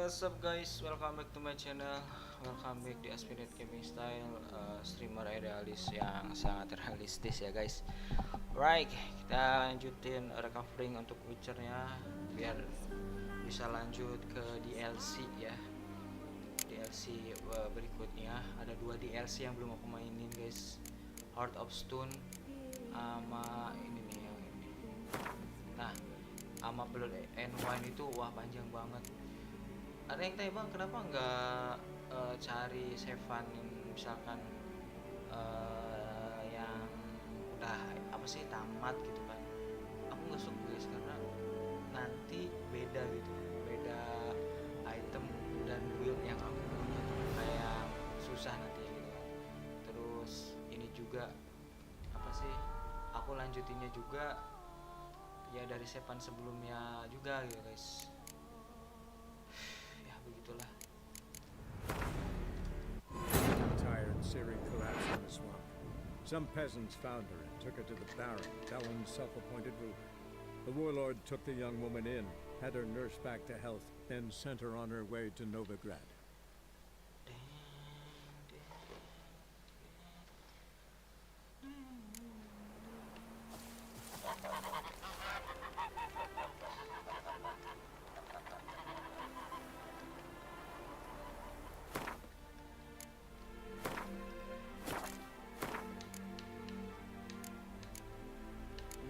What's up guys, welcome back to my channel. Welcome back di Asvin Gaming Style, streamer idealis yang sangat realistis ya guys. Right, kita lanjutin recovering untuk Witcher-nya biar bisa lanjut ke DLC ya. DLC berikutnya ada 2 DLC yang belum aku mainin guys. Heart of Stone sama ini nih yang ini. Nah, sama Blood and Wine itu wah panjang banget. Ada yang tanya bang, kenapa nggak cari sevan misalkan yang udah apa sih tamat gitu kan? Aku nggak suka guys karena nanti beda gitu, beda item dan build yang aku punya tuh kayak susah nanti gitu kan. Terus ini juga apa sih? Aku lanjutinnya juga ya dari sevan sebelumnya juga gitu guys. Begitulah. Tired Syrian collapsed in the swamp. Some peasants found her and took her to the Baron, Dallin's self-appointed ruler. The warlord took the young woman in, had her nursed back to health, then sent her on her way to Novigrad.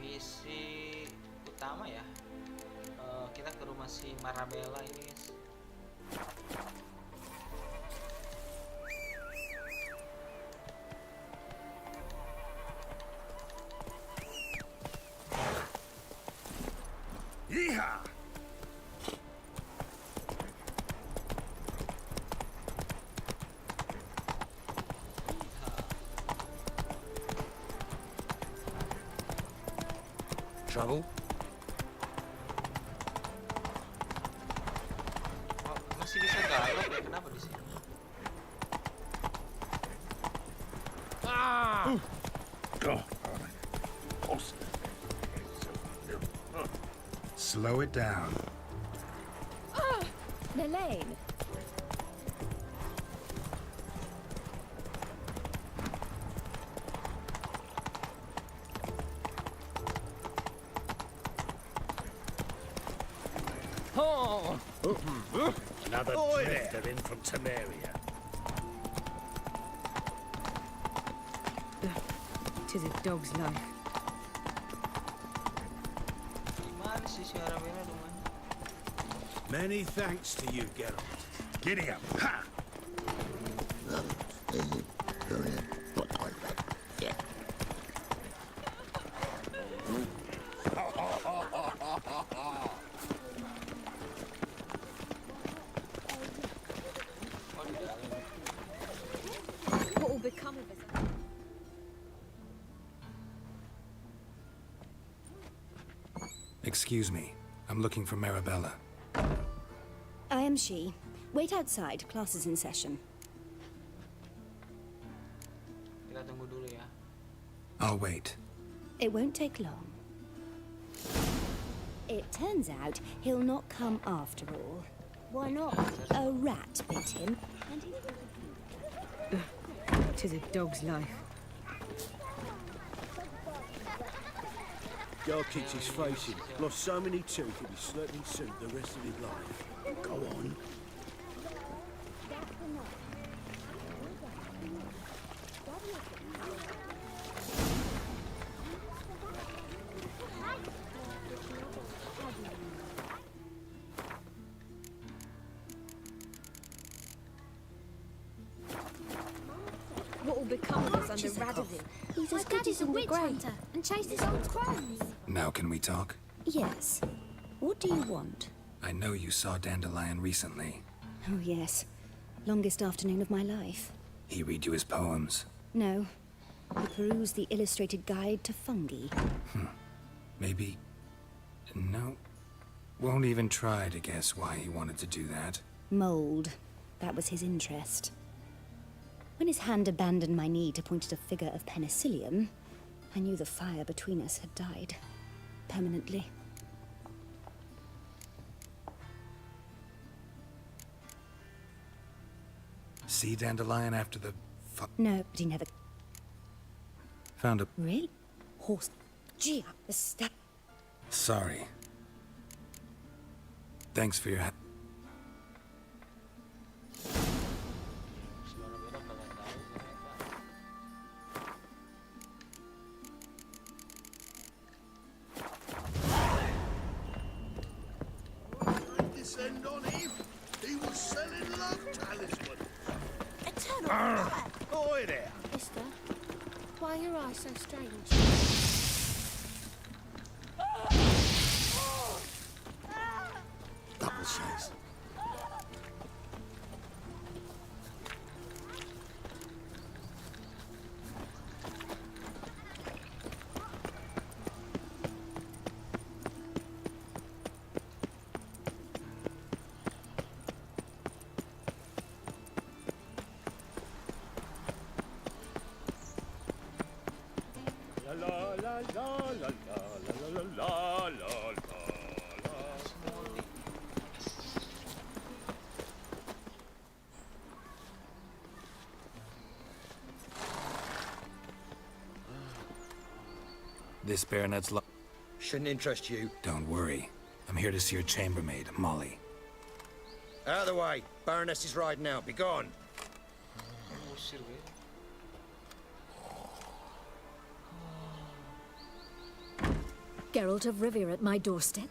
Misi utama ya, kita ke rumah si Marabella ini guys. Yeehaw! Trouble? Oh, masih bisa galop ya, kenapa di sini? Ah! Slow it down. Lane. Oh! Another drifter in from Temeria. Tis a dog's life. Gimana sih si Marabella rumahnya? Many thanks to you, Geralt. Giddy up. Ha! Oh di dalam. What will become of us? Excuse me. I'm looking for Marabella. I am she. Wait outside. Class is in session. Kita tunggu dulu ya. I'll wait. It won't take long. It turns out he'll not come after all. Why not? A rat bit him, and he... Tis a dog's life. Girl keeps his face in. Lost so many teeth he'll be slurping soup the rest of his life. Go on. What will become of us under Radeon? He's as good as in the grave. And chases old crones. Now can we talk? Yes. What do you want? I know you saw Dandelion recently. Oh, yes. Longest afternoon of my life. He read you his poems. No. He perused the illustrated guide to fungi. Maybe... No. Won't even try to guess why he wanted to do that. Mold. That was his interest. When his hand abandoned my knee to point at a figure of penicillium, I knew the fire between us had died. Permanently. sea dandelion after the No, but he never... found a... Really? Horse... Gee, the stuff... Sorry. Thanks for your help. Suara beda kalian tahu ternyata. Descend on him. He was selling love talisman. Eternal. Oi there. Mister, why are your eyes so strange? Double shows. La la la la la la la la la la. This baronet's Shouldn't interest you. Don't worry. I'm here to see your chambermaid, Molly. Out of the way. Baroness is riding out. Be gone. Usir gue. Geralt of Rivia at my doorstep?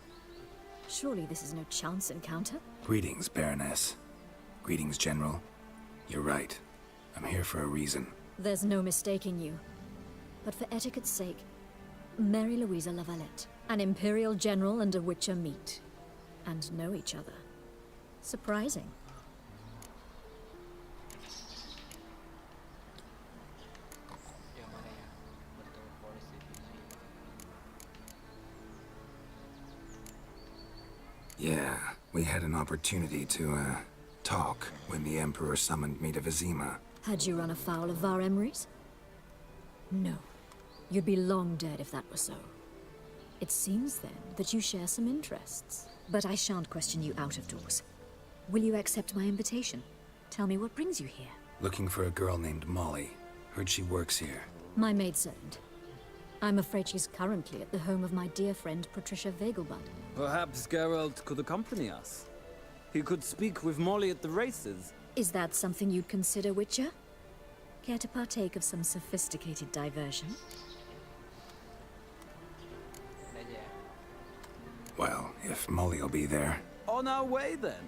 Surely this is no chance encounter? Greetings, Baroness. Greetings, General. You're right. I'm here for a reason. There's no mistaking you. But for etiquette's sake, Mary Louisa Lavalette, an Imperial General and a Witcher meet. And know each other. Surprising. Yang mana ya? Bertemu Forest Divisi. Yeah, we had an opportunity to, talk when the Emperor summoned me to Vizima. Had you run afoul of Var Emrys? No. You'd be long dead if that were so. It seems then that you share some interests. But I shan't question you out of doors. Will you accept my invitation? Tell me what brings you here. Looking for a girl named Molly. Heard she works here. My maidservant. I'm afraid she's currently at the home of my dear friend Patricia Vegelbud. Perhaps Geralt could accompany us. He could speak with Molly at the races. Is that something you'd consider, Witcher? Care to partake of some sophisticated diversion? Ini aja ya. Well, if Molly'll be there. On our way then.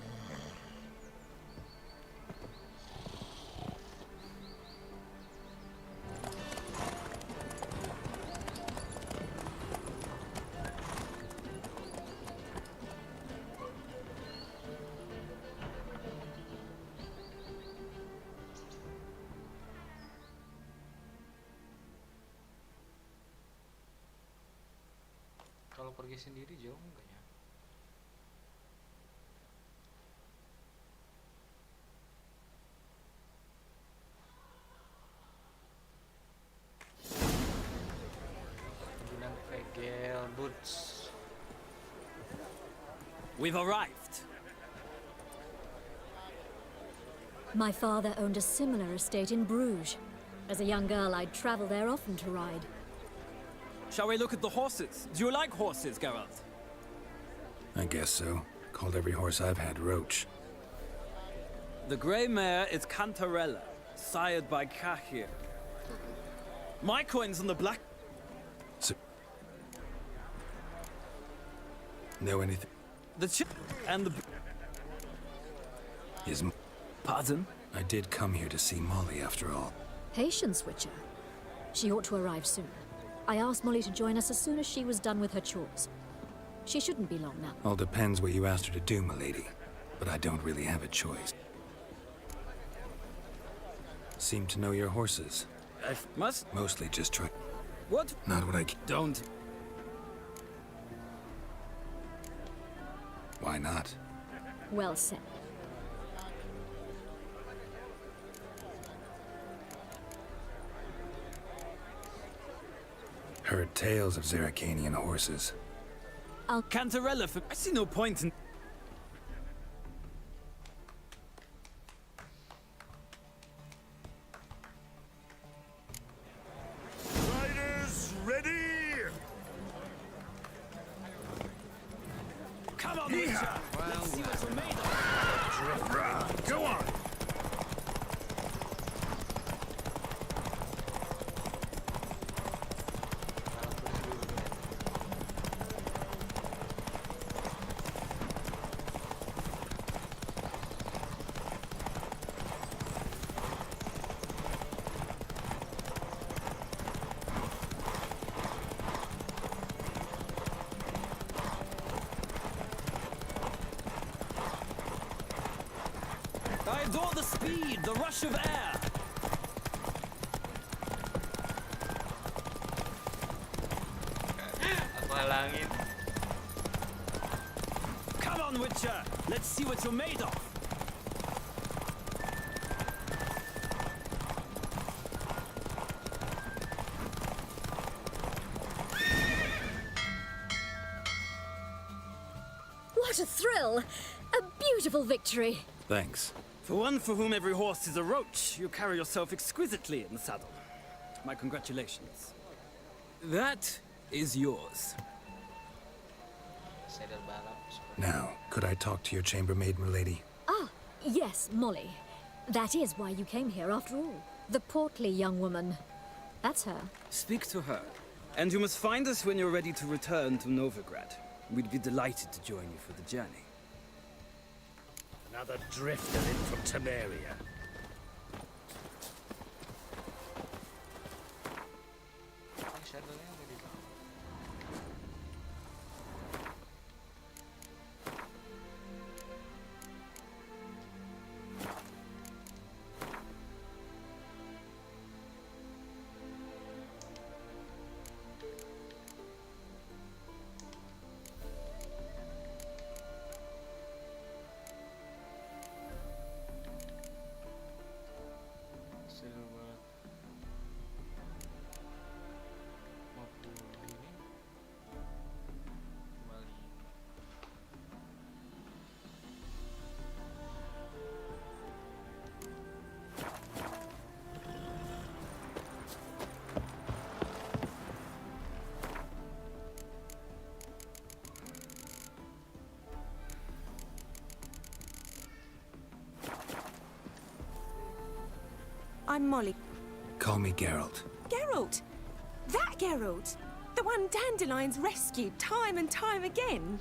Kalau pergi sendiri jauh enggak ya? Bilang Vega boots. We've arrived. My father owned a similar estate in Bruges. As a young girl, I'd travel there often to ride. Shall we look at the horses? Do you like horses, Geralt? I guess so. Called every horse I've had Roach. The grey mare is Cantarella, sired by Cahir. My coin's on the black... So... Know anything? The chip and the... Is... Pardon? I did come here to see Molly after all. Patience, Witcher. She ought to arrive soon. I asked Molly to join us as soon as she was done with her chores. She shouldn't be long now. All depends what you asked her to do, milady. But I don't really have a choice. Seem to know your horses. I must... Mostly just try... What? Not what I... Don't. Why not? Well said. Heard tales of Zeracanian horses. Cantarella for... I see no point in... I adore the speed, the rush of air. Aku halangin. Come on, Witcher. Let's see what you're made of. What a thrill! A beautiful victory. Thanks. For one for whom every horse is a roach, you carry yourself exquisitely in the saddle. My congratulations. That is yours. Saddle balap. Now, could I talk to your chambermaid, milady? Ah, yes, Molly. That is why you came here after all. The portly young woman. That's her. Speak to her. And you must find us when you're ready to return to Novigrad. We'd be delighted to join you for the journey. Another drifter in from Temeria. Saddle-nya udah dibawa. Silver 50 ini kembali. I'm Molly. Call me Geralt. Geralt! That Geralt! The one Dandelion's rescued time and time again.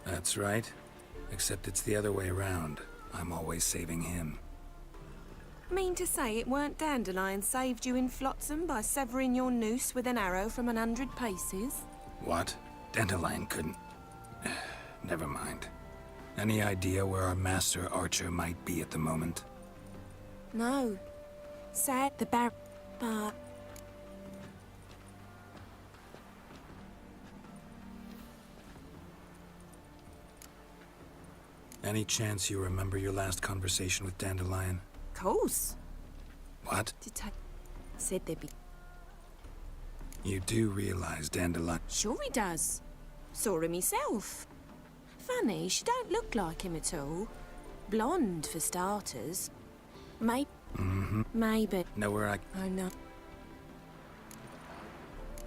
That's right. Except it's the other way around. I'm always saving him. Mean to say it weren't Dandelion saved you in Flotsam by severing your noose with an arrow from 100 paces? What? Dandelion couldn't... Never mind. Any idea where our master archer might be at the moment? No. Sad the but... Any chance you remember your last conversation with Dandelion? Course. What? Said there'd be... You do realize Dandelion... Sure he does. Saw him myself. Funny, she don't look like him at all. Blonde, for starters. Maybe. Know where I... Oh, no.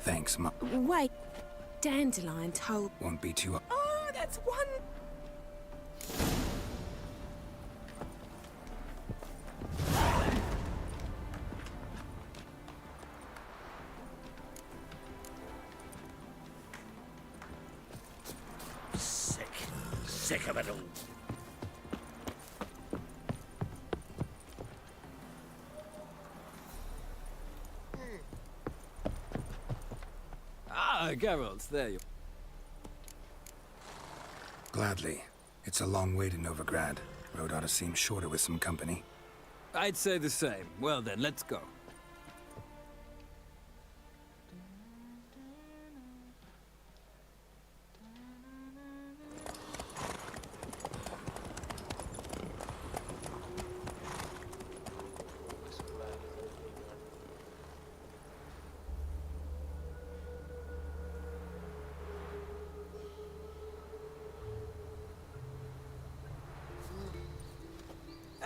Thanks, Ma... Wait. Dandelion told... Won't be too... Oh, that's one... Sick of it all. Ah, Geralt, there you... Gladly. It's a long way to Novigrad. Road ought to seem shorter with some company. I'd say the same. Well then, let's go.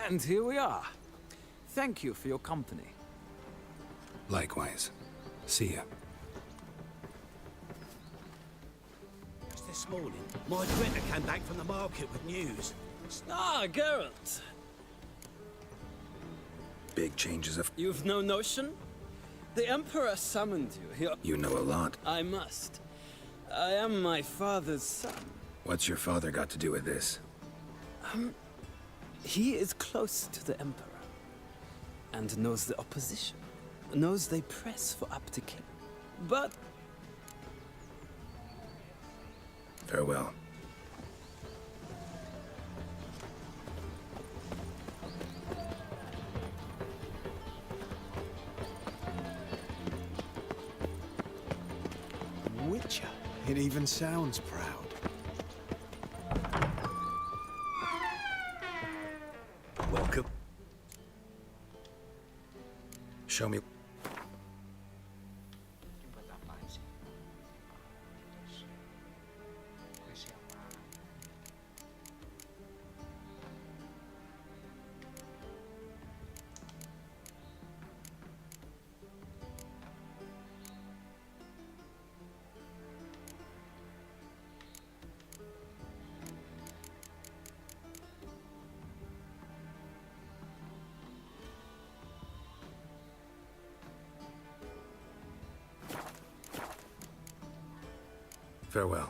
And here we are. Thank you for your company. Likewise. See ya. Just this morning, my Greta came back from the market with news. Ah, Geralt. Big changes of... You've no notion? The Emperor summoned you here. You know a lot. I must. I am my father's son. What's your father got to do with this? He is close to the Emperor. And knows the opposition. Knows they press for abdication. But... Farewell. Witcher. It even sounds proud. Welcome. Show me. Ini buat apaan sih? Terus quest yang mana? Farewell.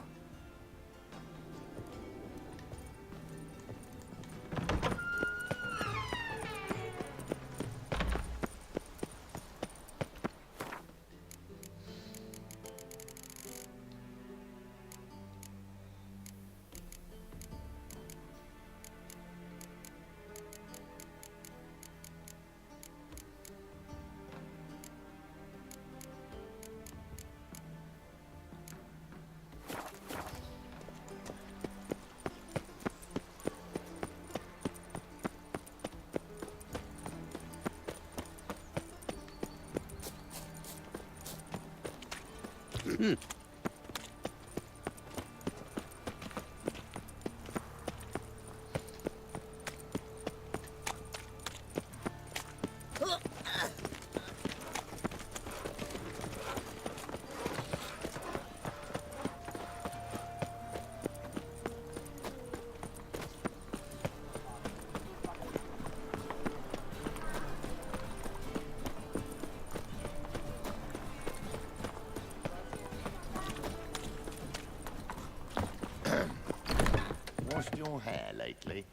Washed your hair lately?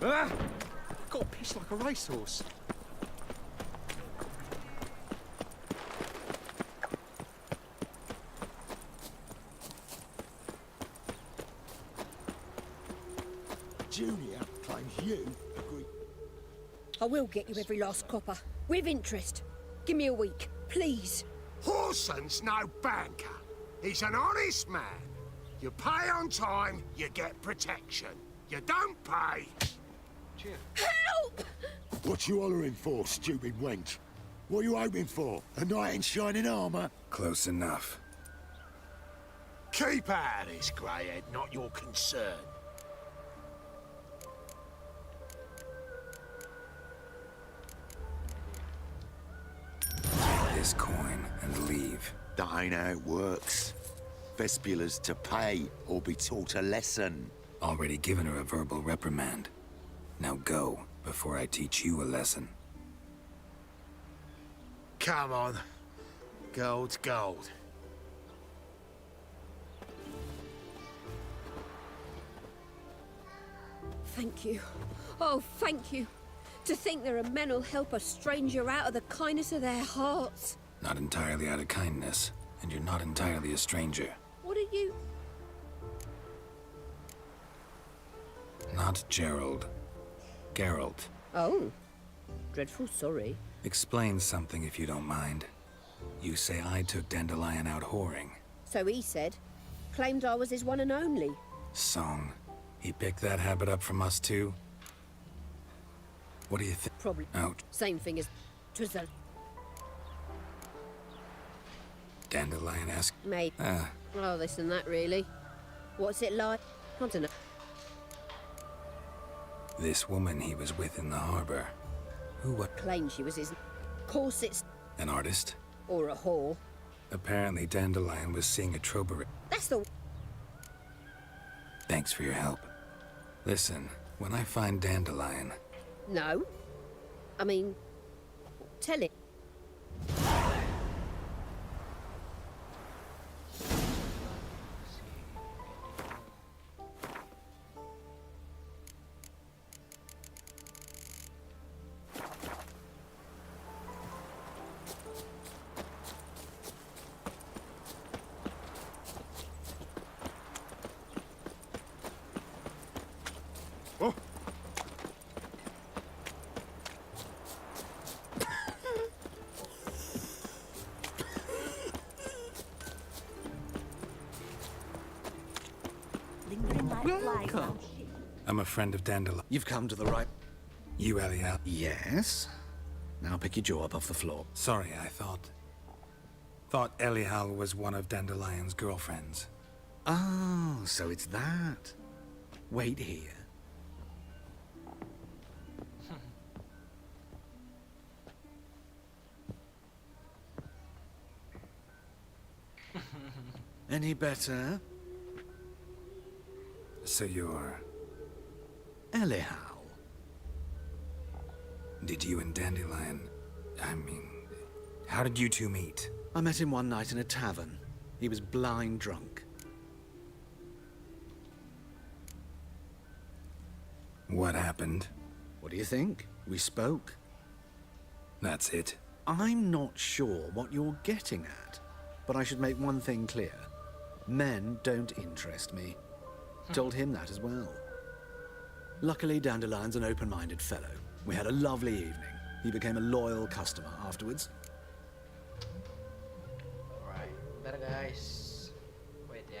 Ah! Got a piss like a racehorse. Junior claims you agree. I will get you every last copper. With interest. Give me a week, please. Horson's no banker. He's an honest man. You pay on time, you get protection. You don't pay. Help! What you hollering for, stupid wench? What are you hoping for? A knight in shining armour? Close enough. Keep out of this, greyhead, not your concern. This coin and leave. That ain't how it works. Vespula's to pay or be taught a lesson. Already given her a verbal reprimand. Now go, before I teach you a lesson. Come on. Gold's gold. Thank you. Oh, thank you. To think there are men who'll help a stranger out of the kindness of their hearts. Not entirely out of kindness, and you're not entirely a stranger. What are you? Not Gerald. Geralt. Oh. Dreadful sorry. Explain something if you don't mind. You say I took Dandelion out whoring. So he said. Claimed I was his one and only. Song. He picked that habit up from us too? What do you think? Probably. Out. Same thing as... 'Twas a... Dandelion asked. Maybe. Oh, this and that, really. What's it like? I don't know. This woman he was with in the harbor. Who what? Claimed she was his... Of course it's... An artist? Or a whore. Apparently Dandelion was seeing a troubler. That's the... Thanks for your help. Listen, when I find Dandelion... No. I mean... Tell it. Oh. Welcome. I'm a friend of Dandelion. You've come to the right... You, Eliel. Yes? Now pick your jaw up off the floor. Sorry, I thought Eliel was one of Dandelion's girlfriends. Oh, so it's that. Wait here. Any better? So you're... Anyhow. Did you and Dandelion... I mean... How did you two meet? I met him one night in a tavern. He was blind drunk. What happened? What do you think? We spoke. That's it? I'm not sure what you're getting at, but I should make one thing clear. Men don't interest me. Told him that as well. Luckily, Dandelion's an open-minded fellow. We had a lovely evening. He became a loyal customer afterwards. Alright, bentar guys. Wait ya.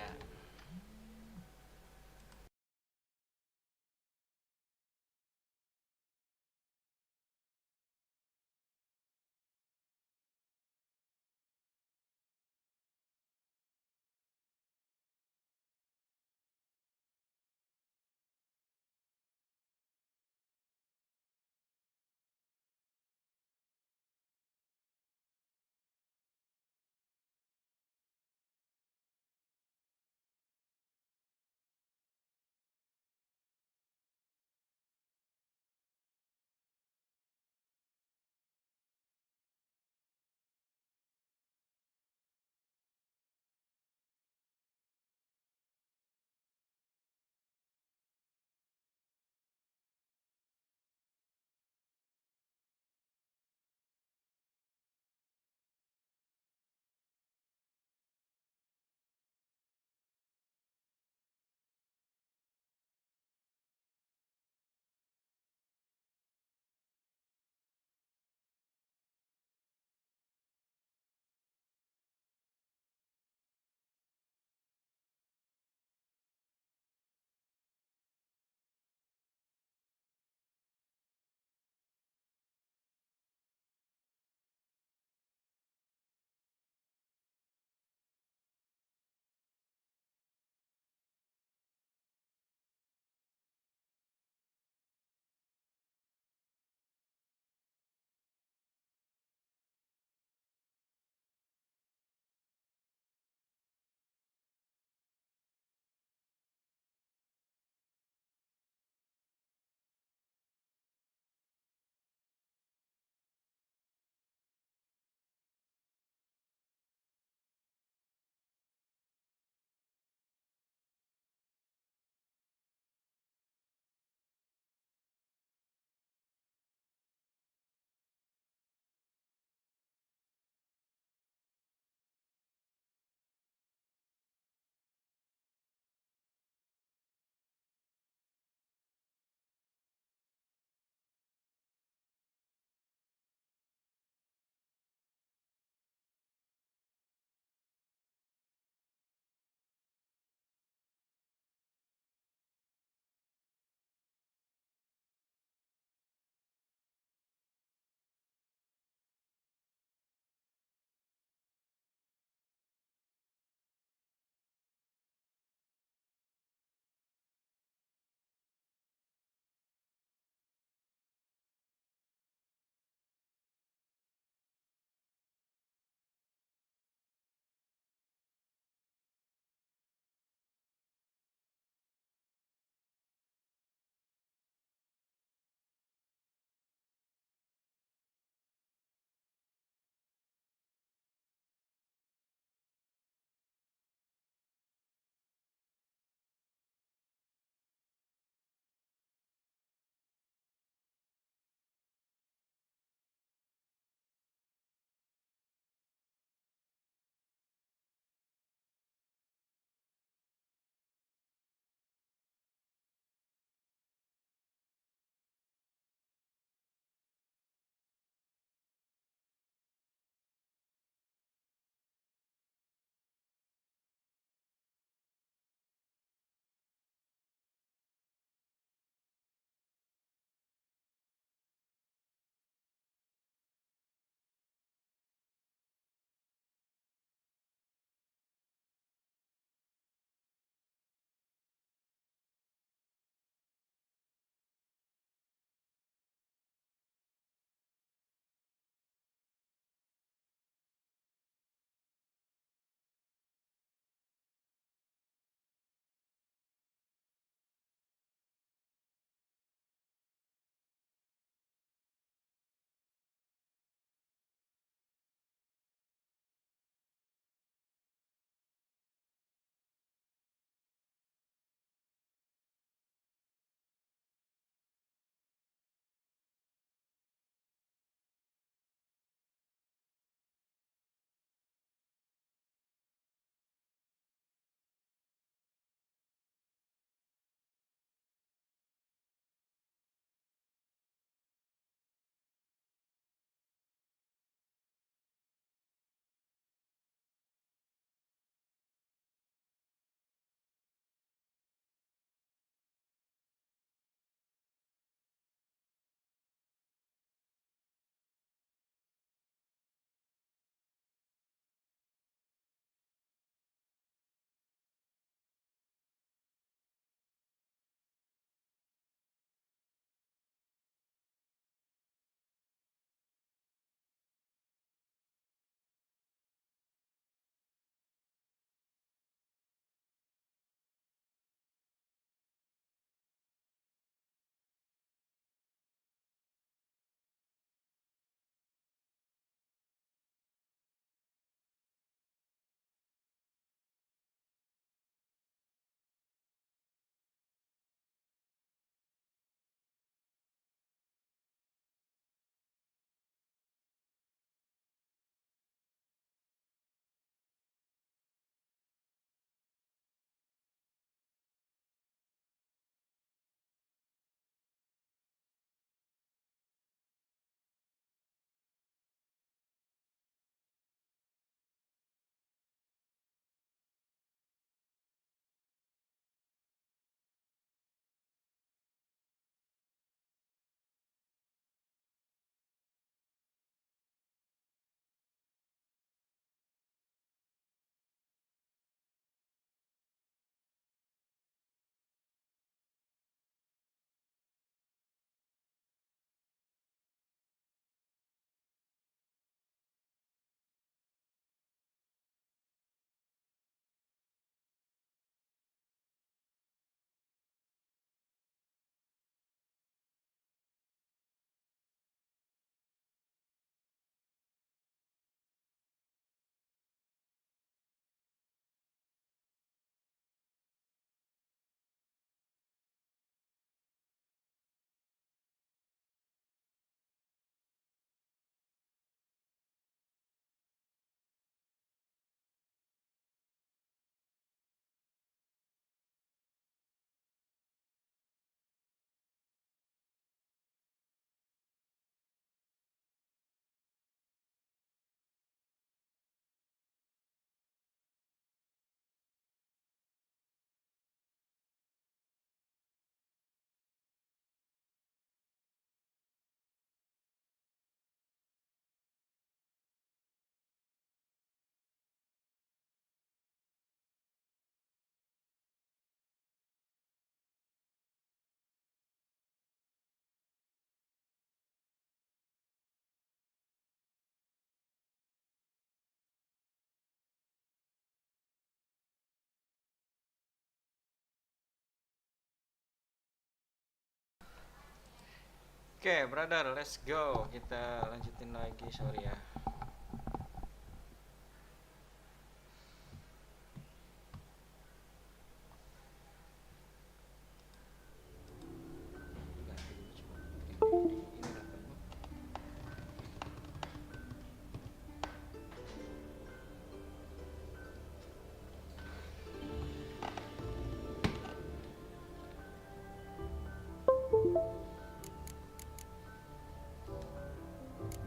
Oke, brother, let's go. Kita lanjutin lagi, sorry ya.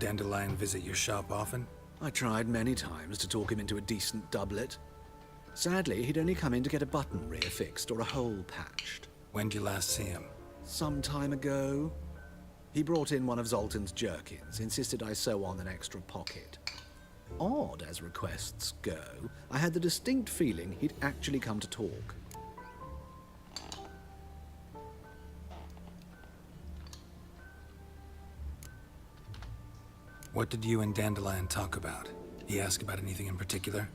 Dandelion visit your shop often? I tried many times to talk him into a decent doublet. Sadly, he'd only come in to get a button rear fixed or a hole patched. When did you last see him? Some time ago. He brought in one of Zoltan's jerkins, insisted I sew on an extra pocket. Odd as requests go, I had the distinct feeling he'd actually come to talk. What did you and Dandelion talk about? He asked about anything in particular?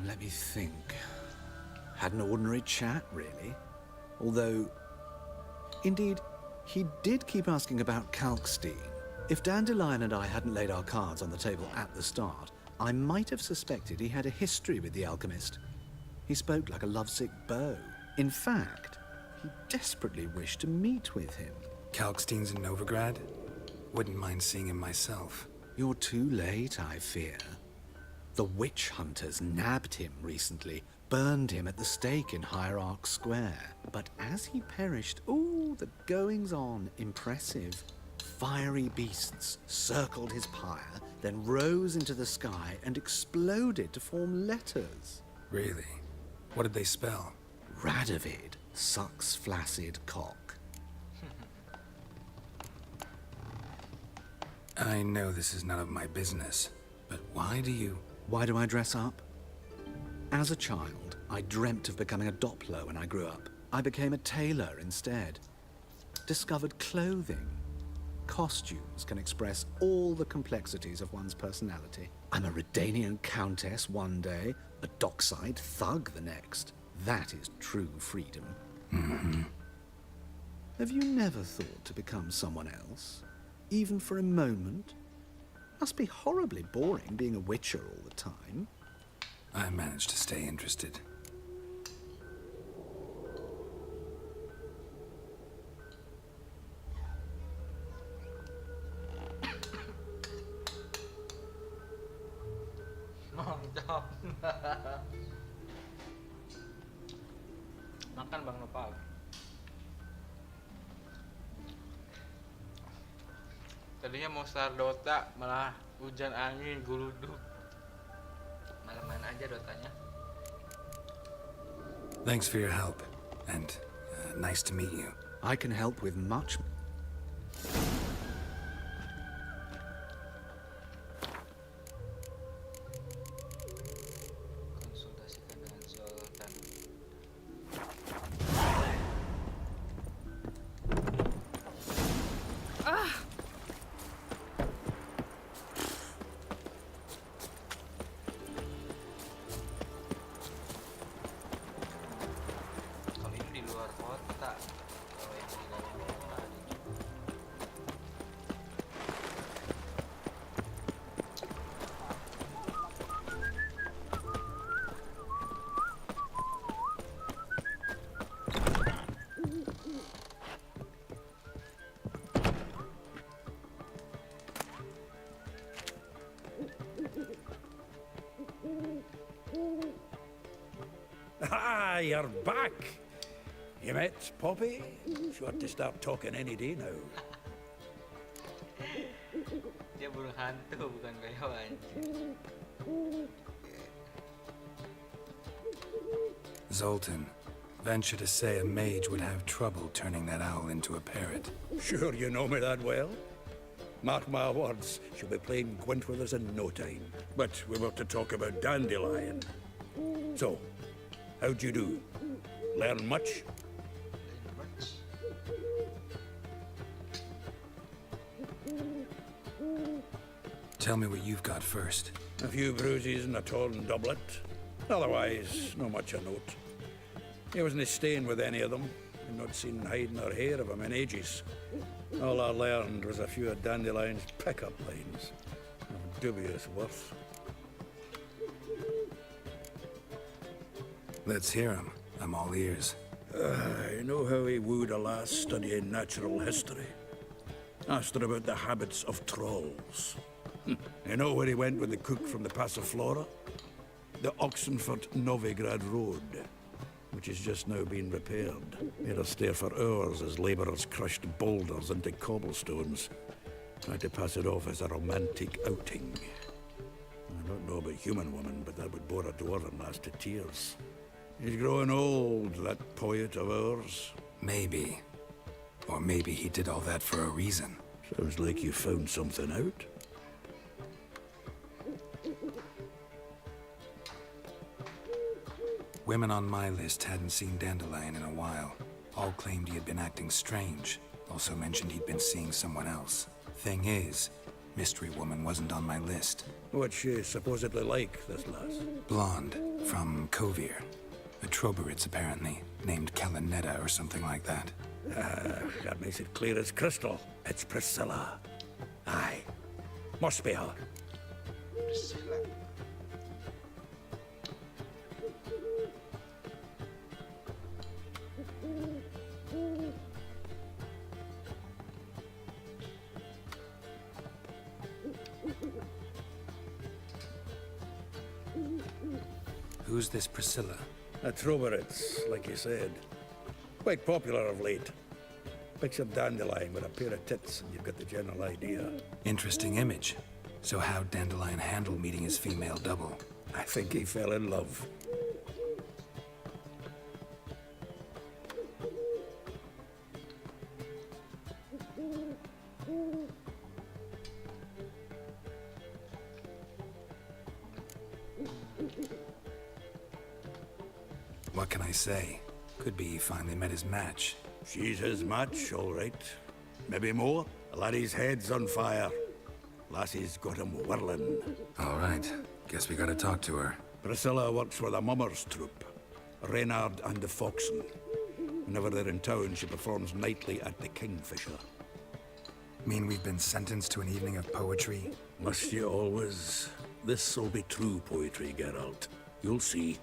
Let me think. Had an ordinary chat, really. Although, indeed, he did keep asking about Kalkstein. If Dandelion and I hadn't laid our cards on the table at the start, I might have suspected he had a history with the alchemist. He spoke like a lovesick beau. In fact, he desperately wished to meet with him. Kalkstein's in Novigrad? Wouldn't mind seeing him myself. You're too late, I fear. The witch hunters nabbed him recently, burned him at the stake in Hierarch Square. But as he perished, ooh, the goings-on, impressive. Fiery beasts circled his pyre, then rose into the sky and exploded to form letters. Really? What did they spell? Radovid sucks flaccid cock. I know this is none of my business, but why do I dress up? As a child, I dreamt of becoming a Doppler when I grew up. I became a tailor instead. Discovered clothing. Costumes can express all the complexities of one's personality. I'm a Redanian countess one day, a dockside thug the next. That is true freedom. Mm-hmm. Have you never thought to become someone else? Even for a moment? Must be horribly boring being a witcher all the time. I managed to stay interested. Mantap. Makan Bang Nopal. Tadinya mau start Dota, malah hujan angin guluduk. Malah main aja Dotanya. Thanks for your help, and nice to meet you. I can help with much. Konsultasikan dengan Zoltan. Kalau ini di luar kota, kalau yang di dalam kota ada juga. Ah, you're back. You met Poppy? Sure to start talking any day now. Dia burung hantu bukan kayak anjir. Zoltan, venture to say a mage would have trouble turning that owl into a parrot. Sure you know me that well. Mark my words, she'll be playing Gwent with us in no time. But we were to talk about Dandelion. So, how'd you do? Learn much? Tell me what you've got first. A few bruises and a torn doublet. Otherwise, not much a note. He wasn't staying with any of them. and not seen hide nor hair of him in ages. All I learned was a few of Dandelion's pickup lines of dubious worth. Let's hear him. I'm all ears. You know how he wooed a lass studying natural history? Asked her about the habits of trolls. You know where he went with the cook from the Passiflora? The Oxenford-Novigrad Road, which is just now being repaired. Made us stare for hours as labourers crushed boulders into cobblestones. Tried to pass it off as a romantic outing. I don't know about human woman, but that would bore a dwarven lass to tears. He's growing old, that poet of ours. Maybe. Or maybe he did all that for a reason. Sounds like you found something out. Women on my list hadn't seen Dandelion in a while. All claimed he had been acting strange. Also mentioned he'd been seeing someone else. Thing is, Mystery Woman wasn't on my list. What's she supposedly like, this lass? Blonde, from Kovir. A Troberitz, apparently, named Kalanetta or something like that. That makes it clear as crystal. It's Priscilla. Aye. Must be her. Priscilla. Who's this Priscilla? A Troberitz, like you said. Quite popular of late. Picture Dandelion with a pair of tits and you've got the general idea. Interesting image. So how'd Dandelion handle meeting his female double? I think he fell in love. What can I say? Could be he finally met his match. She's his match, all right. Maybe more. The laddie's head's on fire. Lassie's got him whirling. All right. Guess we gotta talk to her. Priscilla works for the Mummers troupe. Reynard and the Foxen. Whenever they're in town, she performs nightly at the Kingfisher. Mean we've been sentenced to an evening of poetry? Must you always? This'll be true poetry, Geralt. You'll see.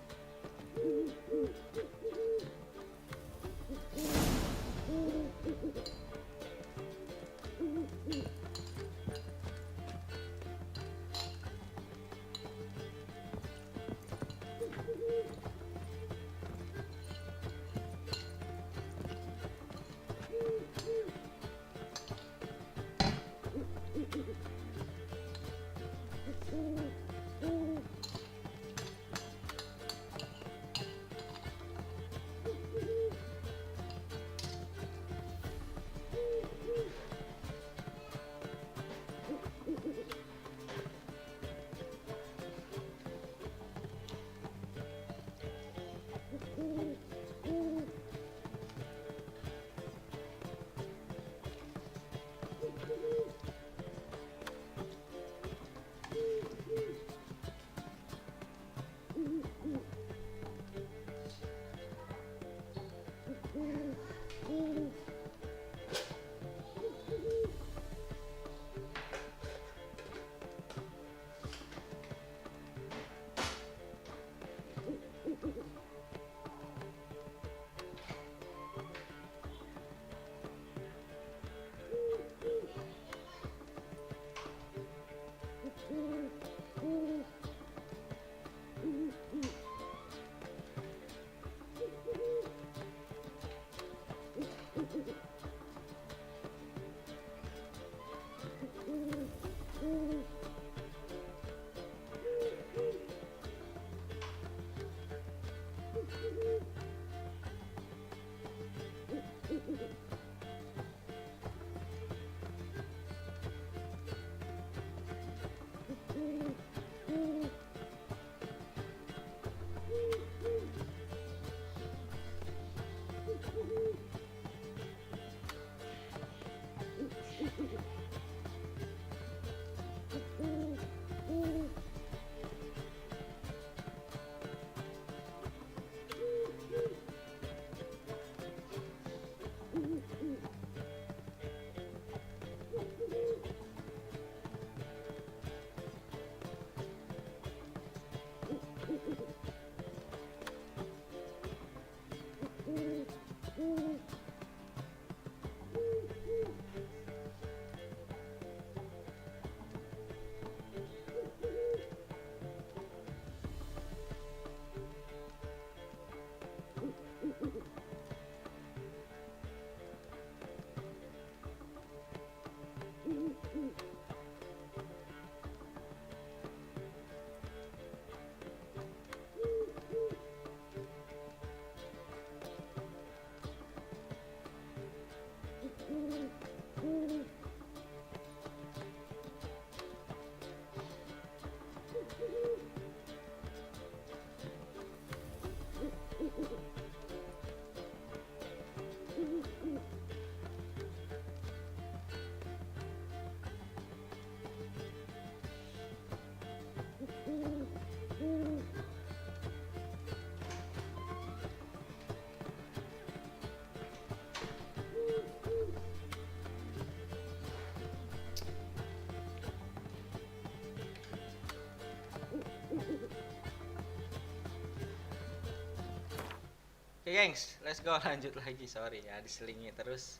Oke, gengs, let's go lanjut lagi. Sorry ya, diselingi terus.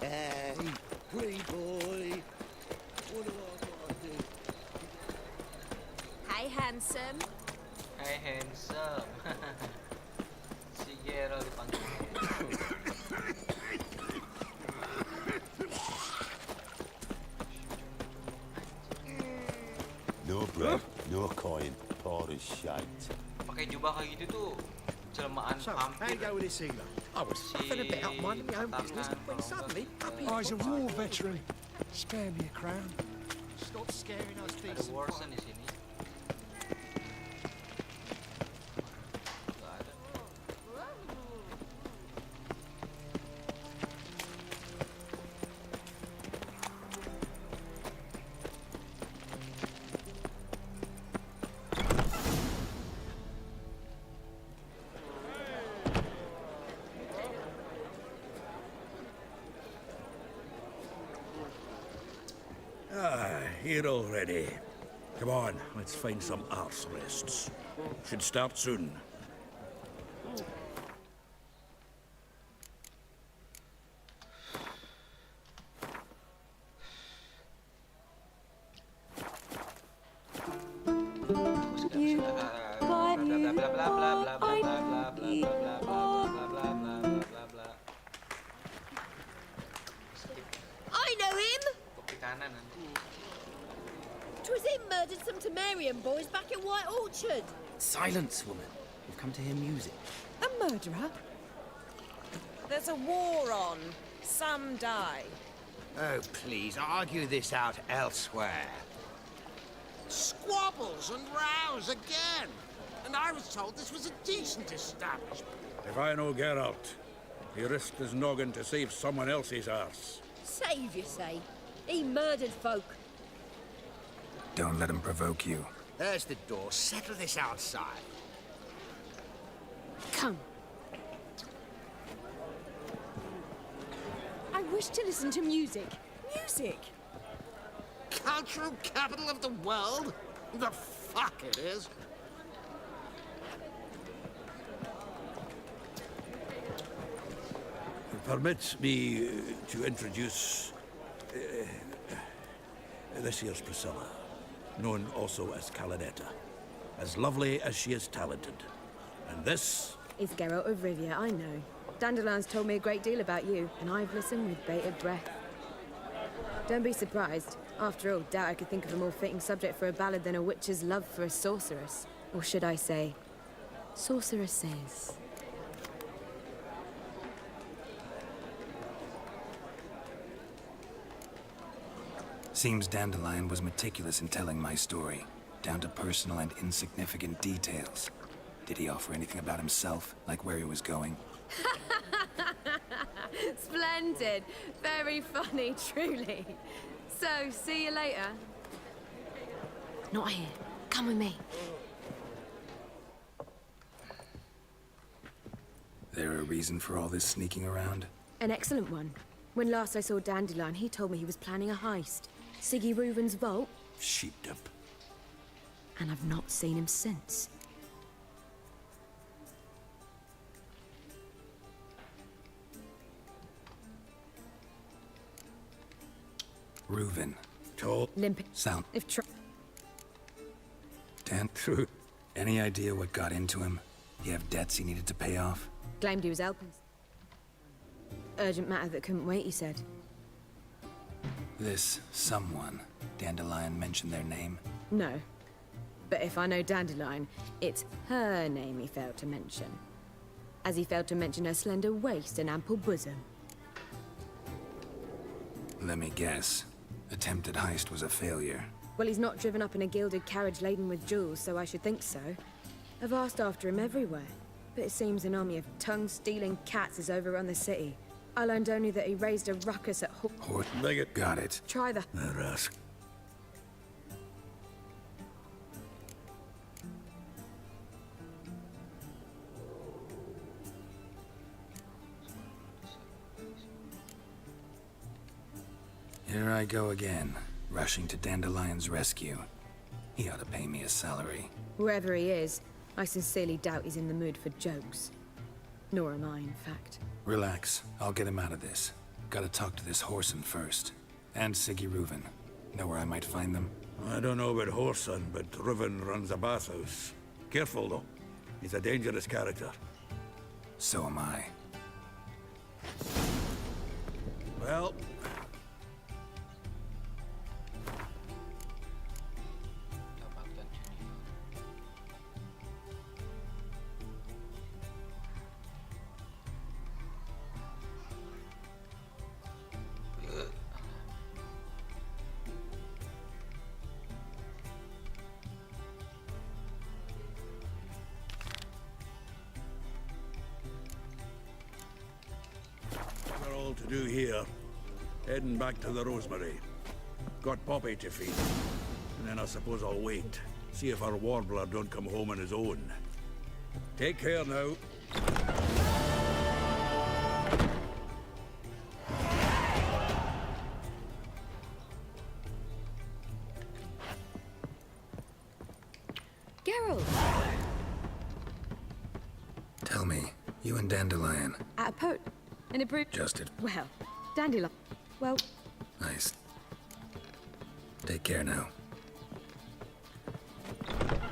Hey, pretty boy. What do I gotta do? Hey, handsome. Hai handsome. Si Gero dipanggil. No bread, no coin, poor as shite. Pakai jubah kayak gitu tuh jelmaan vampir. with this healer? I was faffing about minding my own business when suddenly up he He's a war veteran. Spare me a crown. Stop scaring us, Ada decent. Warson di sini. Nggak ada. Here already. Come on, let's find some arse rests. Should start soon. I know him! Kopi kanan nanti. 'Twas him murdered some Temerian boys back in White Orchard. Silence, woman. We've come to hear music. A murderer? There's a war on. Some die. Oh, please, argue this out elsewhere. Squabbles and rows again. And I was told this was a decent establishment. If I know Geralt, he risked his noggin to save someone else's arse. Save, you say? He murdered folk. Don't let him provoke you. There's the door. Settle this outside. Come. I wish to listen to music. Music! Cultural capital of the world? The fuck it is. Permit me to introduce this here's Priscilla, known also as Calinetta. As lovely as she is talented. And this It's Geralt of Rivia, I know. Dandelion's told me a great deal about you, and I've listened with bated breath. Don't be surprised. After all, doubt I could think of a more fitting subject for a ballad than a witch's love for a sorceress. Or should I say, sorceresses. Seems Dandelion was meticulous in telling my story, down to personal and insignificant details. Did he offer anything about himself, like where he was going? Splendid. Very funny, truly. So, see you later. Not here. Come with me. There a reason for all this sneaking around? An excellent one. When last I saw Dandelion, he told me he was planning a heist. Siggy Reuven's vault, sheepdip. and I've not seen him since. Reuven. Told. Limping. Sound. If Dan. True. Any idea what got into him? He have debts he needed to pay off? claimed he was helping. Urgent matter that couldn't wait, he said. This someone, Dandelion mentioned their name? No. But if I know Dandelion, it's her name he failed to mention. As he failed to mention her slender waist and ample bosom. Let me guess. Attempted heist was a failure. Well, he's not driven up in a gilded carriage laden with jewels, so I should think so. I've asked after him everywhere, but it seems an army of tongue-stealing cats has overrun the city. I learned only that he raised a ruckus at Bigot. Got it. Try the... Rask. Here I go again, rushing to Dandelion's rescue. He ought to pay me a salary. Whoever he is, I sincerely doubt he's in the mood for jokes. Nor am I, in fact. Relax, I'll get him out of this. Gotta talk to this Whoreson first. And Siggy Reuven. Know where I might find them? I don't know about Whoreson, but Reuven runs a bathhouse. Careful, though. He's a dangerous character. So am I. Well... Dapatkan junior. We're all to do here. Heading back to the Rosemary. Got Poppy to feed. And then I suppose I'll wait. See if our warbler don't come home on his own. Take care now. Geralt! Tell me, you and Dandelion. At a pote. In a brew... Just it. Well, Dandelion. Well, Nice. Take care now. Pantai.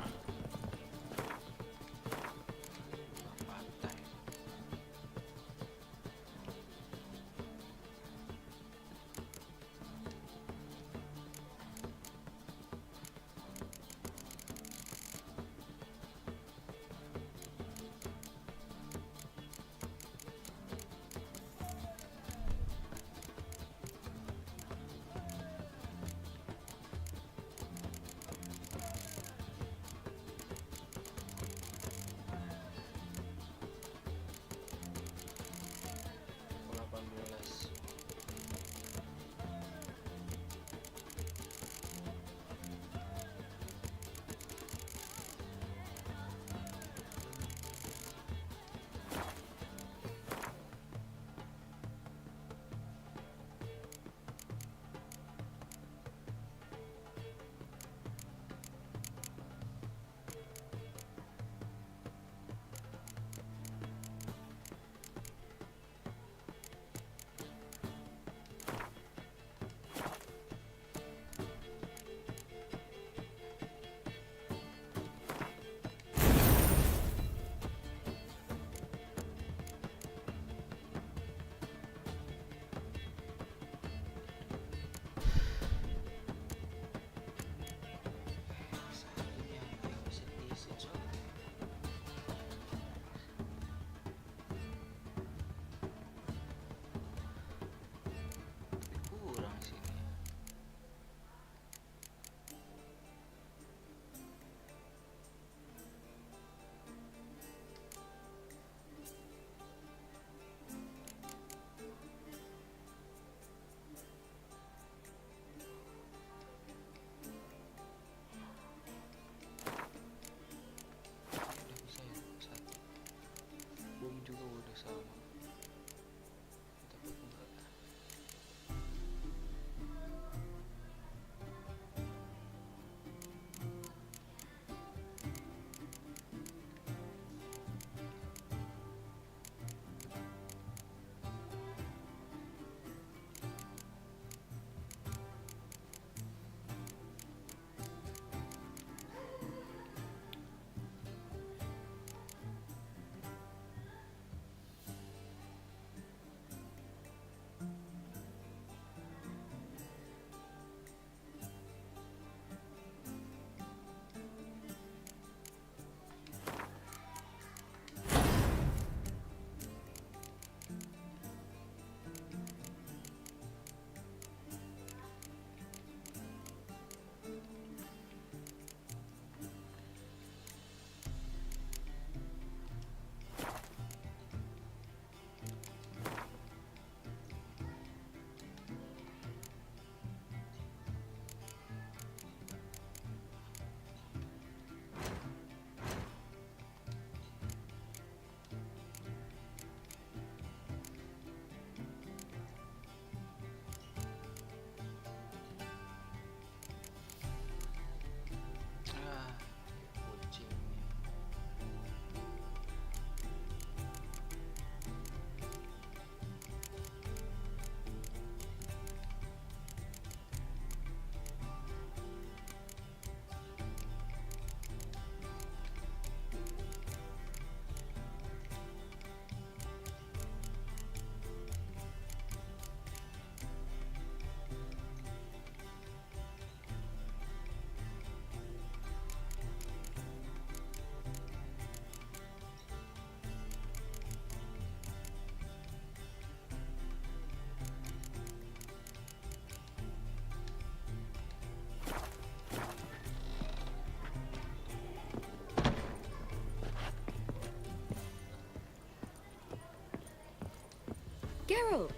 Geralt!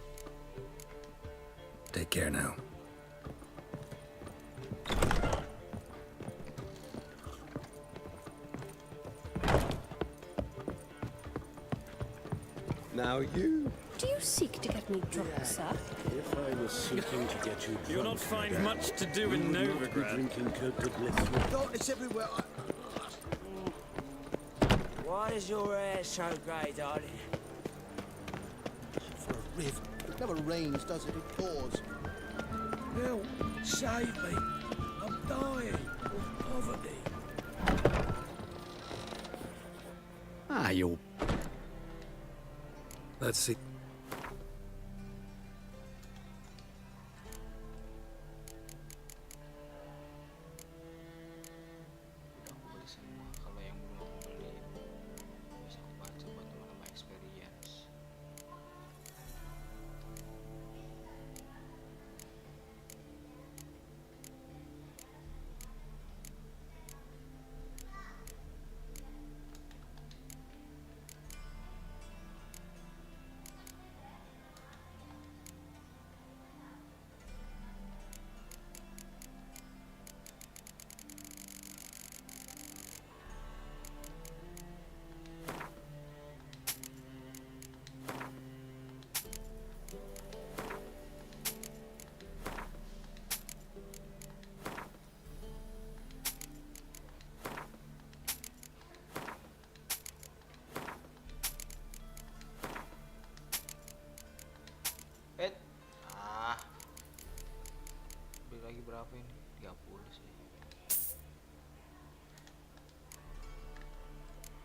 Take care now. Now you. Do you seek to get me drunk, sir? If I was seeking to get you drunk, You'll not find much to do in you would not be Novigrad. drinking Coke to bliss you. Darkness everywhere. Why is your hair so grey, darling? For a river. It never rains, does it? It pours. Help! Save me! I'm dying of poverty. Ah, you're... Let's see. Udah aku beli semua. Kalau yang belum aku beli bisa aku baca buat teman-teman experience. Beli lagi berapa ini? 30 sih.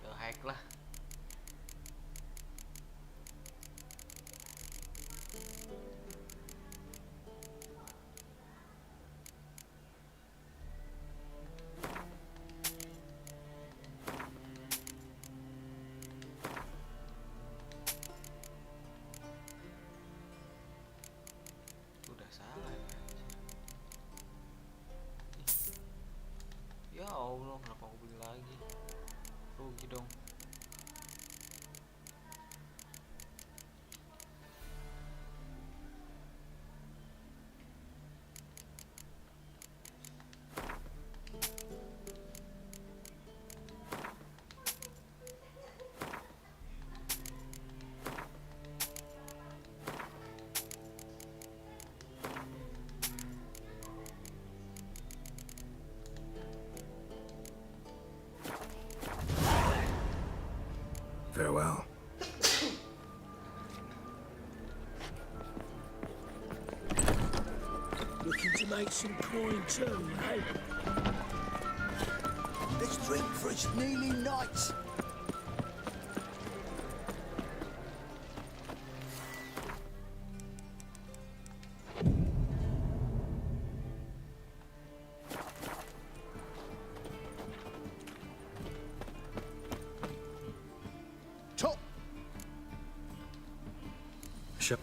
Udah hack lah. Udah salah ya. Ya Allah, kenapa aku beli lagi? Rugi dong. Farewell. Looking to make some coin too, eh? Let's drink for it's nearly night. Top. Sure.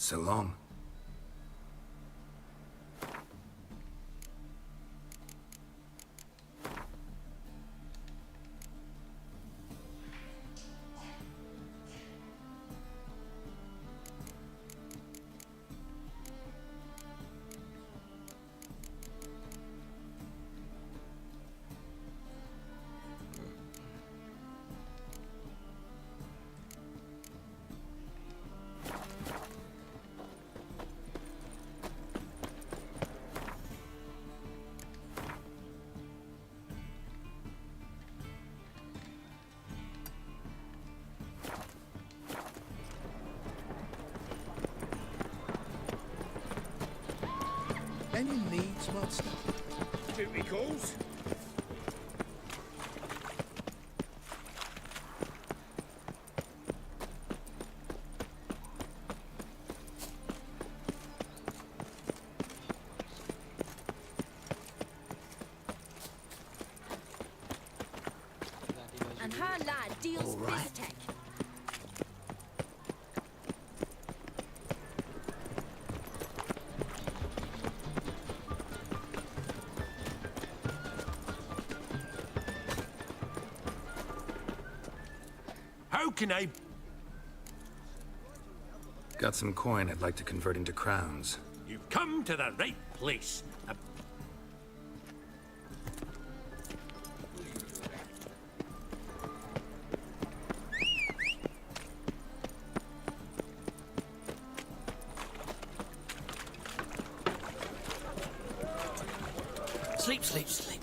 So long. Any needs, master? Duty calls? And her lad deals BizTech. How can I... Got some coin I'd like to convert into crowns. You've come to the right place. Sleep, sleep, sleep.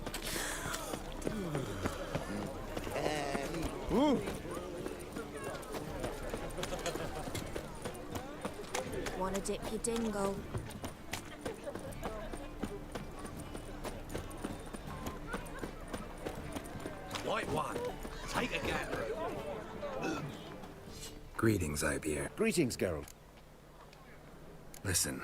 Wanna dip your dingle? White one. Take a gander. Greetings, Ibeer. Greetings, Geralt. Listen.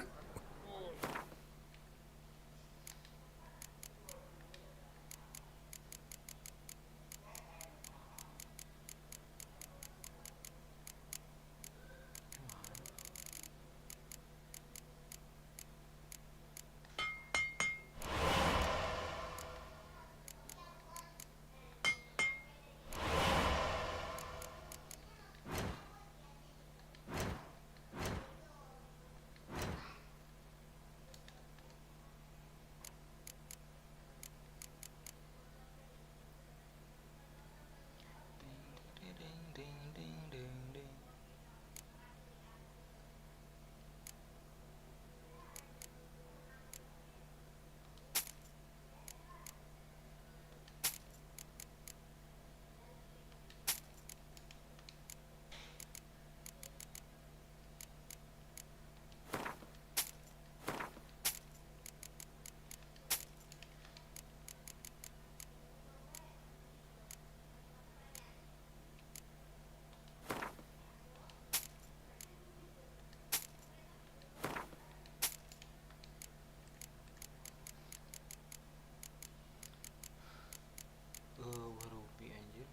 Hobi anjir.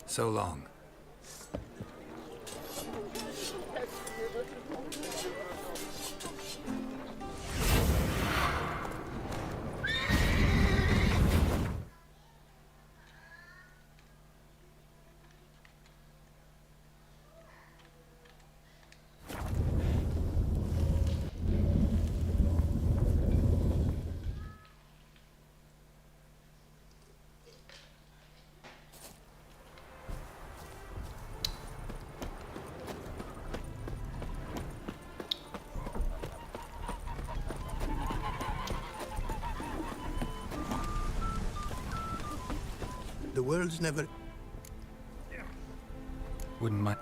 So long. The world's never... Wouldn't mind.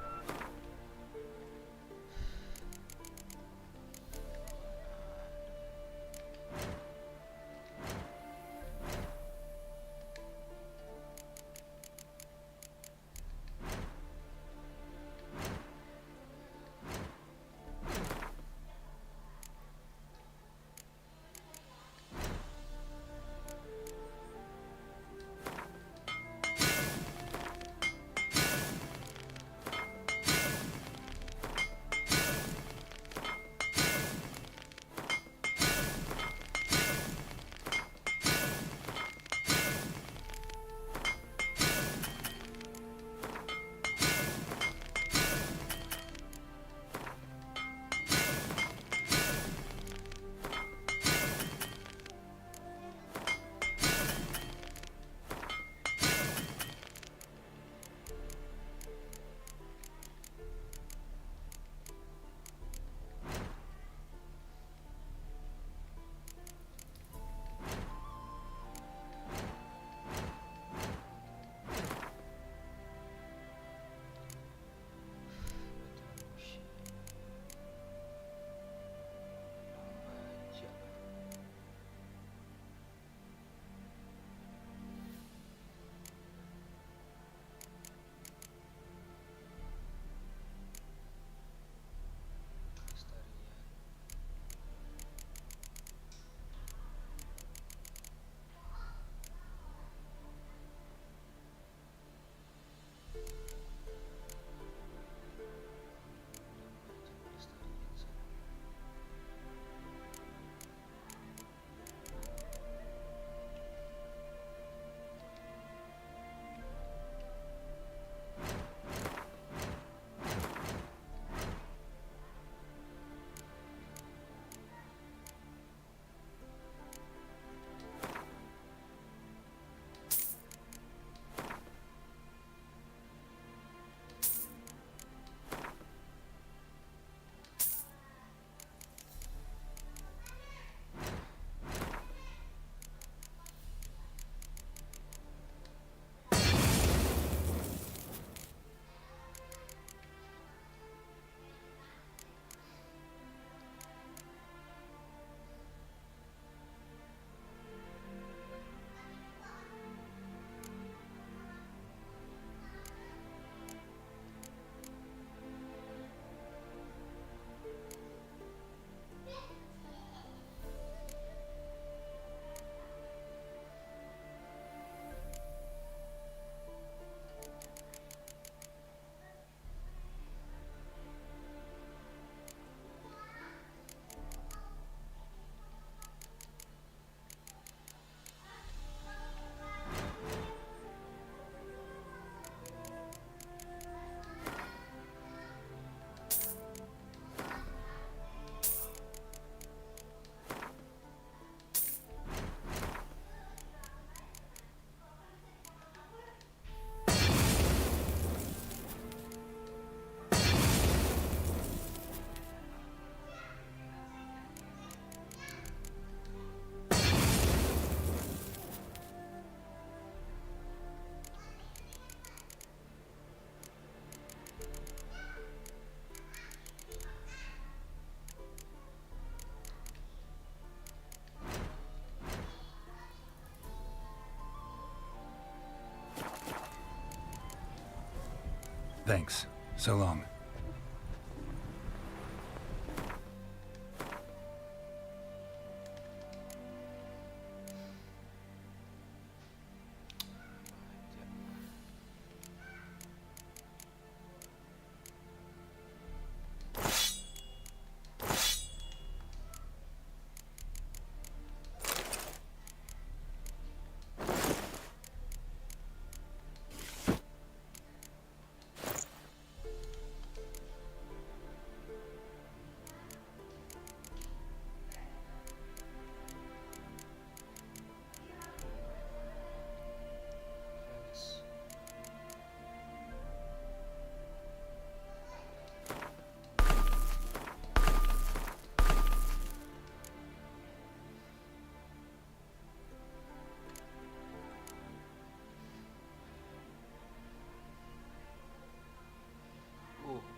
Thanks. So long.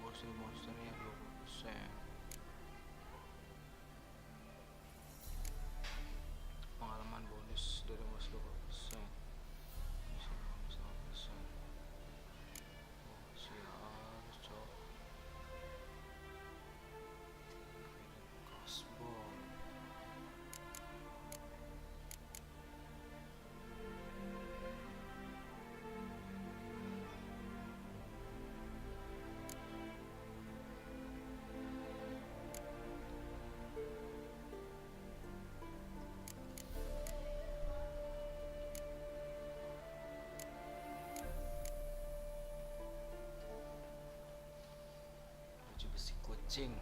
Porsi monsternya 20%. Pengalaman bonus dari bos 20%. Bisa bonus 5%. Oh, siap, cok. Crossbow. Baju besi kucing.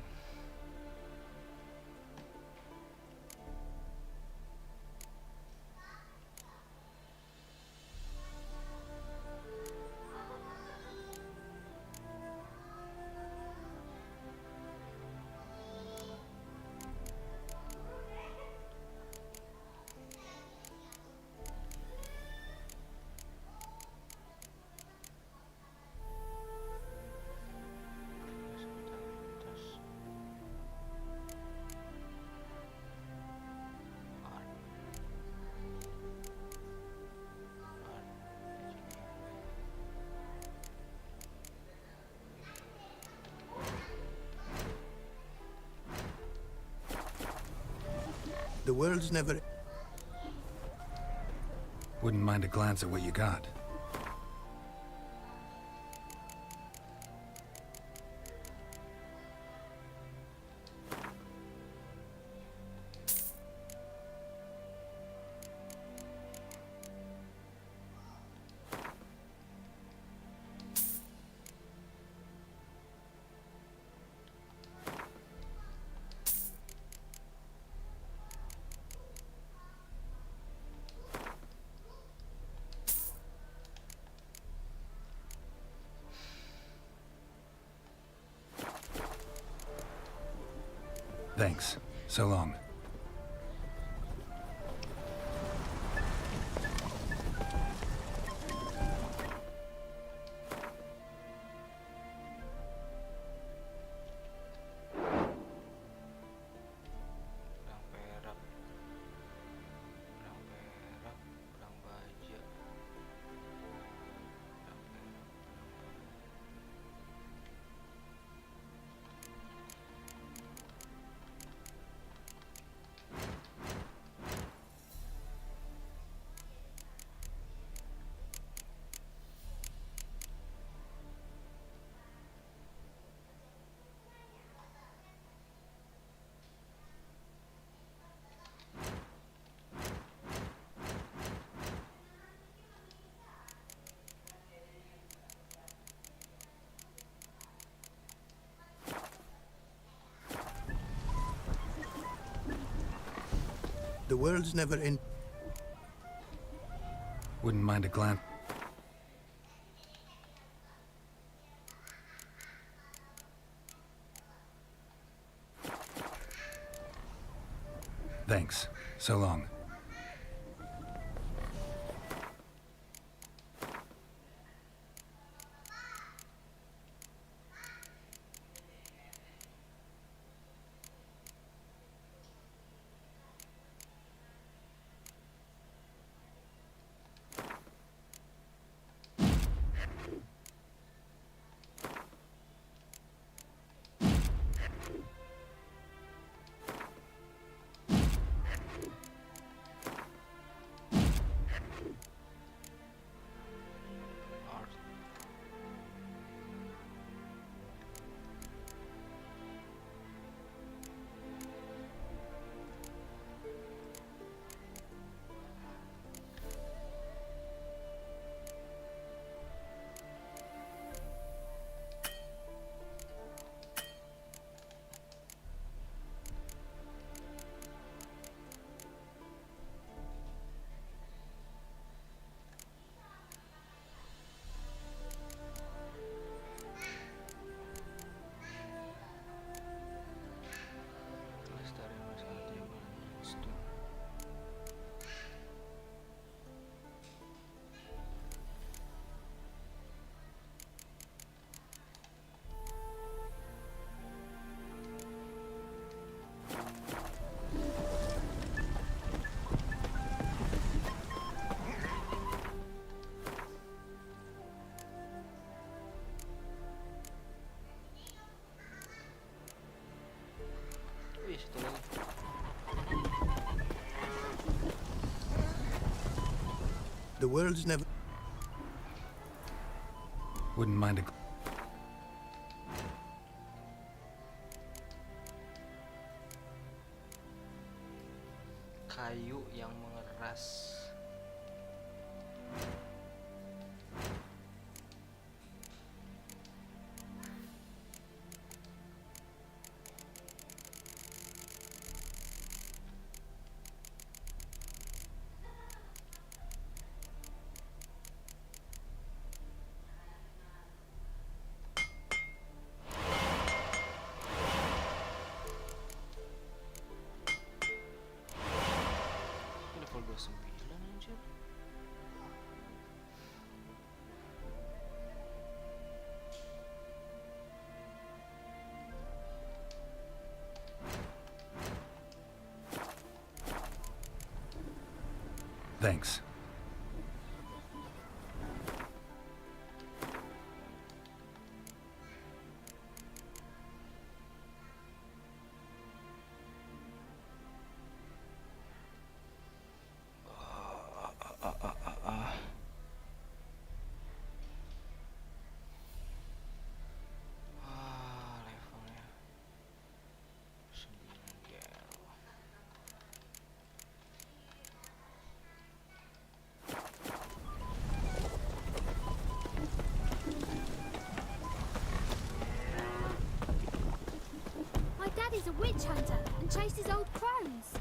The world's never... Wouldn't mind a glance at what you got. Thanks. So long. The world's never in... Wouldn't mind a glance. Thanks. So long. The world's never... Wouldn't mind a... Kayu yang mengeras. Level 29 anjir. Thanks. Levelnya 9 GL. My dad is a witch hunter and chases old crones.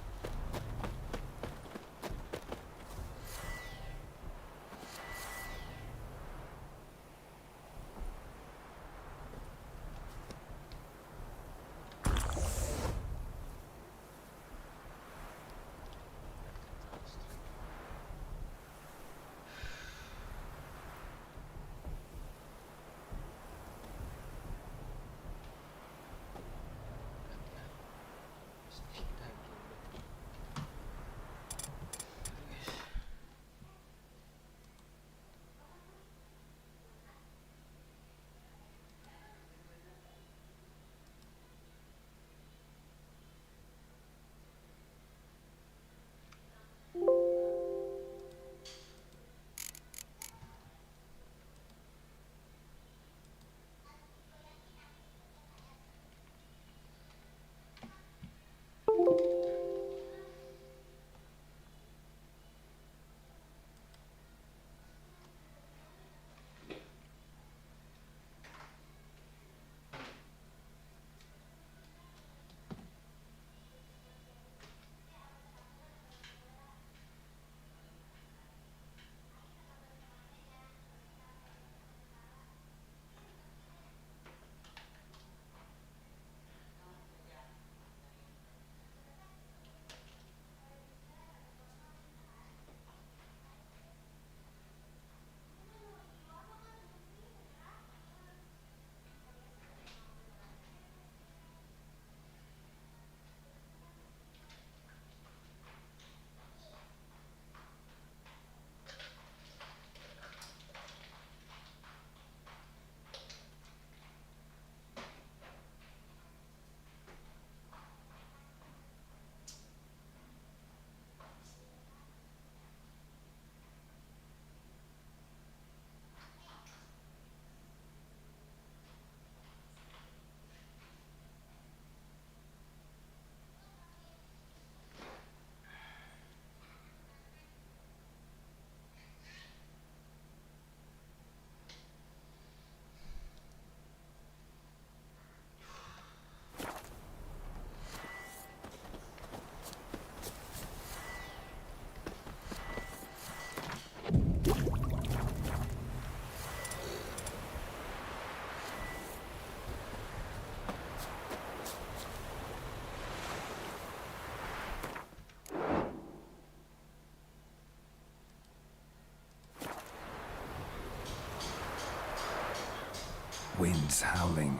Winds howling.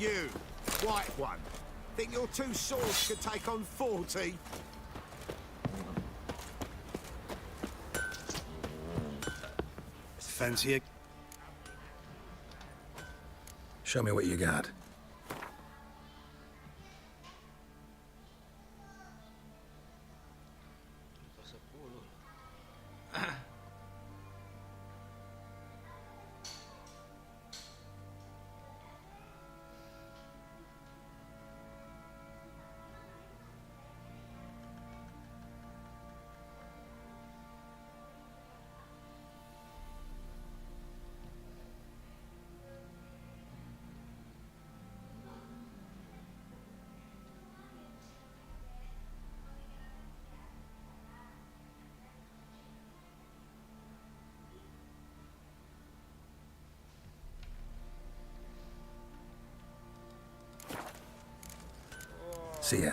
You, white one. Think your two swords could take on 40? Fancy it? Show me what you got. See ya.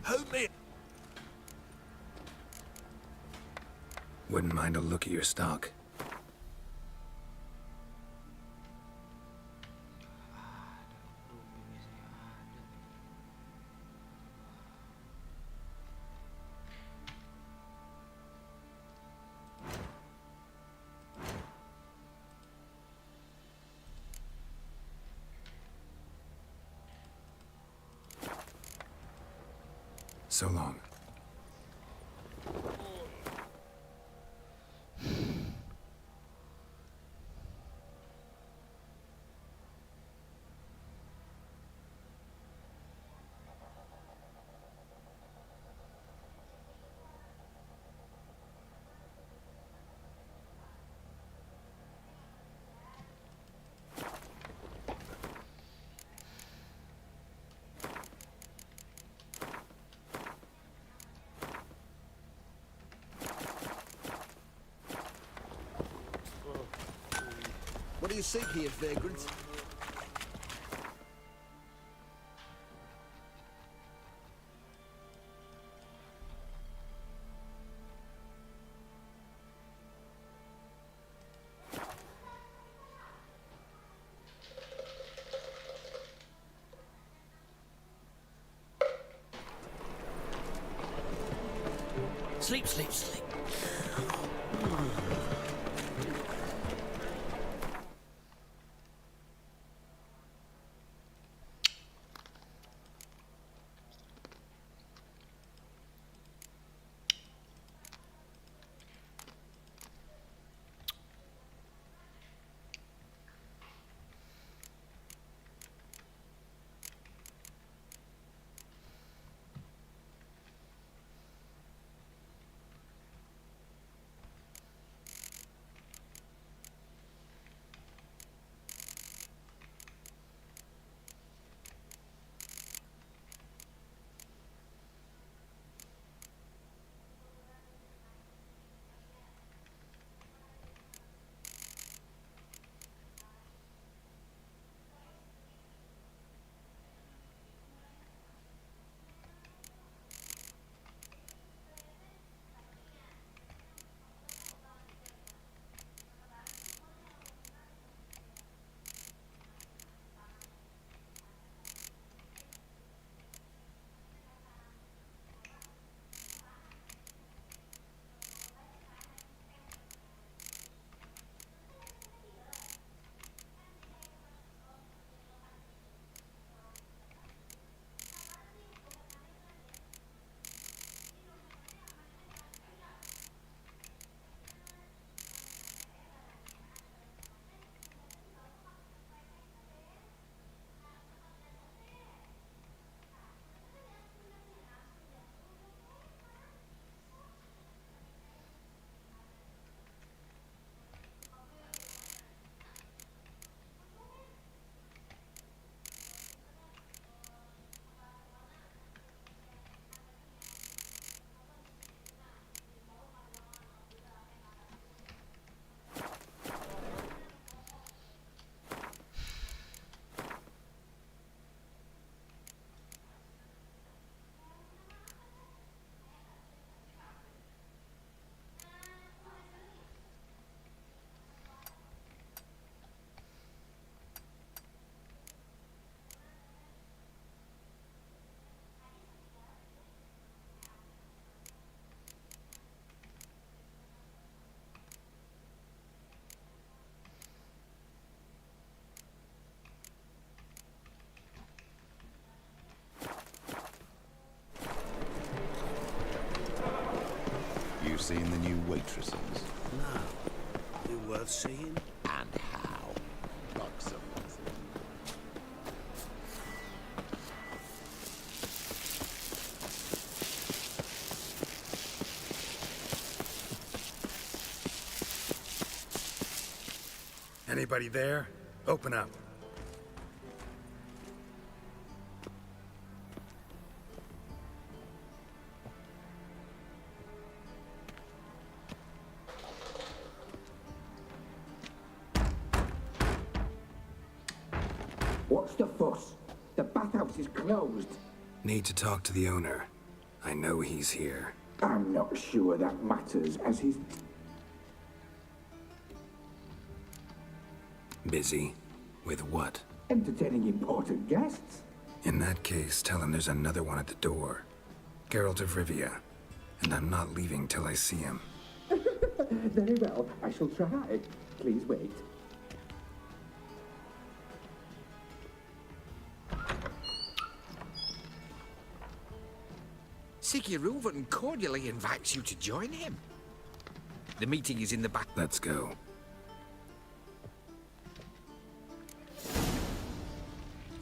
Hold me. Wouldn't mind a look at your stock. So long. What do you seek here, vagrant? Sleep, sleep, sleep. seen the new waitresses? No. They're worth seeing? And how? Bucks of Anybody there? Open up. What's the fuss? The bathhouse is closed. Need to talk to the owner. I know he's here. I'm not sure that matters, as he's... Busy? With what? entertaining important guests. In that case, tell him there's another one at the door. Geralt of Rivia. And I'm not leaving till I see him. Very well, I shall try. Please wait. Sigurd cordially invites you to join him. The meeting is in the back. Let's go.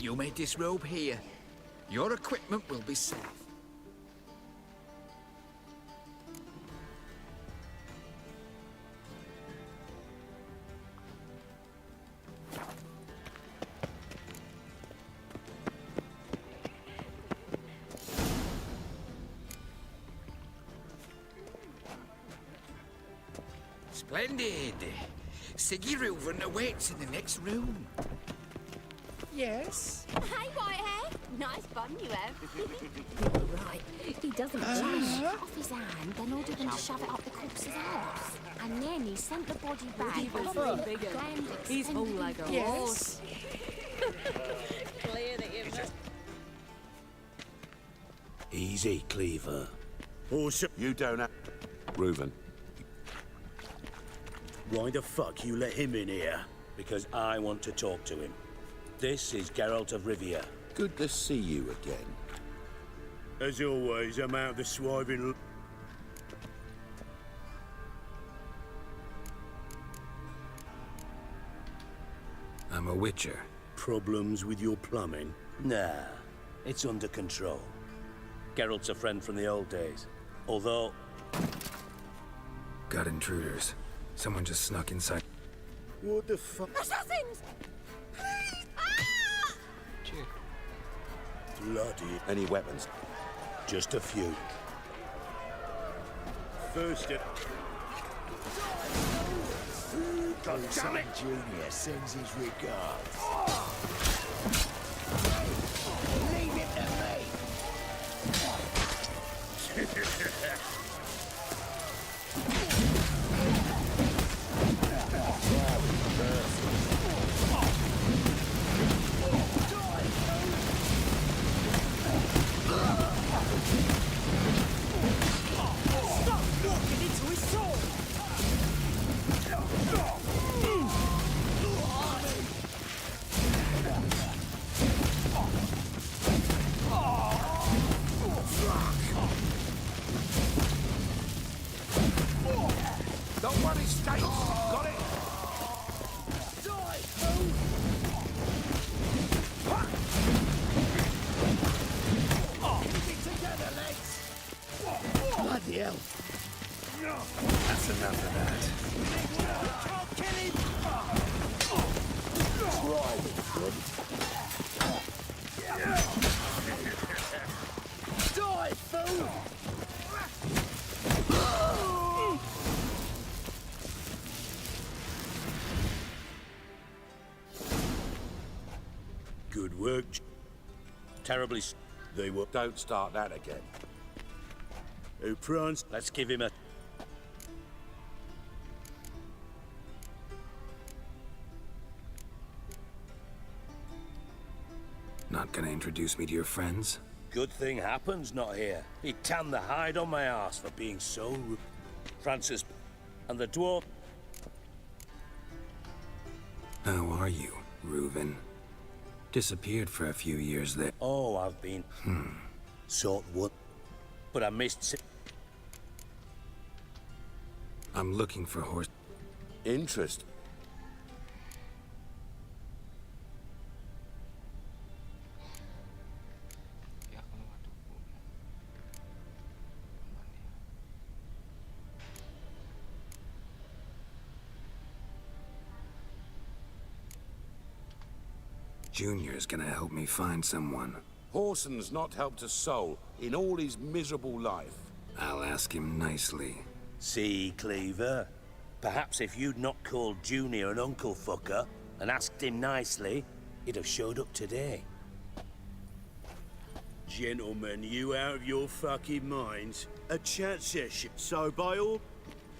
You may disrobe here. Your equipment will be safe. Splendid. Sigurd awaits in the next room. Yes? Hey, Whitehair. Nice bun you have. Right. He doesn't Just off his hand, then ordered them to shove it up the corpse's arse. And then he sent the body back. He's full like a horse. Clear that you've... Easy, Cleaver. Also, you don't have... Reuven. Why the fuck you let him in here? Because I want to talk to him. This is Geralt of Rivia. Good to see you again. As always, I'm out of the swiving... I'm a witcher. Problems with your plumbing? Nah, it's under control. Geralt's a friend from the old days. Although... Got intruders. Someone just snuck inside. What the fuck? Assassins! Please! Ah! Bloody... Any weapons? Just a few. First it... God damn it! Junior sends his regards. Leave it to me! Don't worry, States. Got it. Keep it together, legs! Bloody hell. That's enough of that. Can't kill him! Try it, friend. Die, fool! Good work. Terribly... They were... Don't start that again. Who prance? Let's give him a... Not gonna introduce me to your friends? Good thing happens not here. He tanned the hide on my ass for being so rude. Francis and the dwarf. How are you, Reuven? Disappeared for a few years there. Oh, I've been... Sort what? But I missed... I'm looking for horse. Interest. Ya Allah, tuku. Aman ya. Junior's gonna help me find someone. Horson's not helped a soul in all his miserable life. I'll ask him nicely. See, Cleaver? Perhaps if you'd not called Junior an uncle fucker and asked him nicely, he'd have showed up today. Gentlemen, you out of your fucking minds? A chat session. So by all...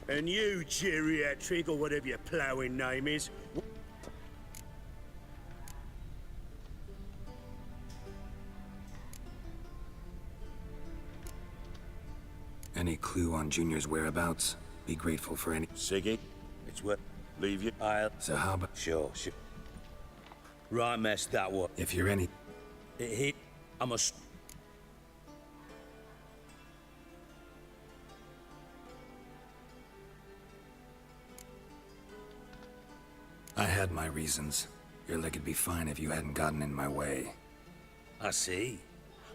And you, geriatric, or whatever your ploughing name is... Any clue on Junior's whereabouts? Be grateful for any. Siggy, it's what... Leave you. I'll... So how about... Sure. Right, mess, that what? If you're any... It hit... I must... I had my reasons. Your leg would be fine if you hadn't gotten in my way. I see.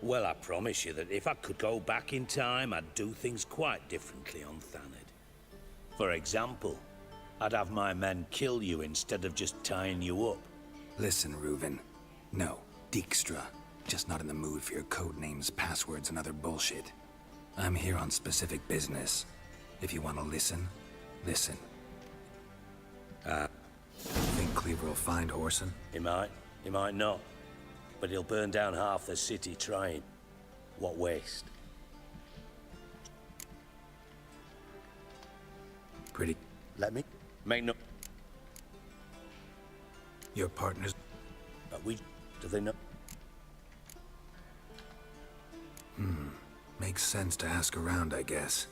Well, I promise you that if I could go back in time, I'd do things quite differently on Thanad. For example, I'd have my men kill you instead of just tying you up. Listen, Reuven. No, Dijkstra. Just not in the mood for your code names, passwords, and other bullshit. I'm here on specific business. If you want to listen, listen. Think Cleaver will find Horson? He might not. But he'll burn down half the city trying. What waste. Pretty. Let me make no... Your partners... But do they know? Makes sense to ask around, I guess.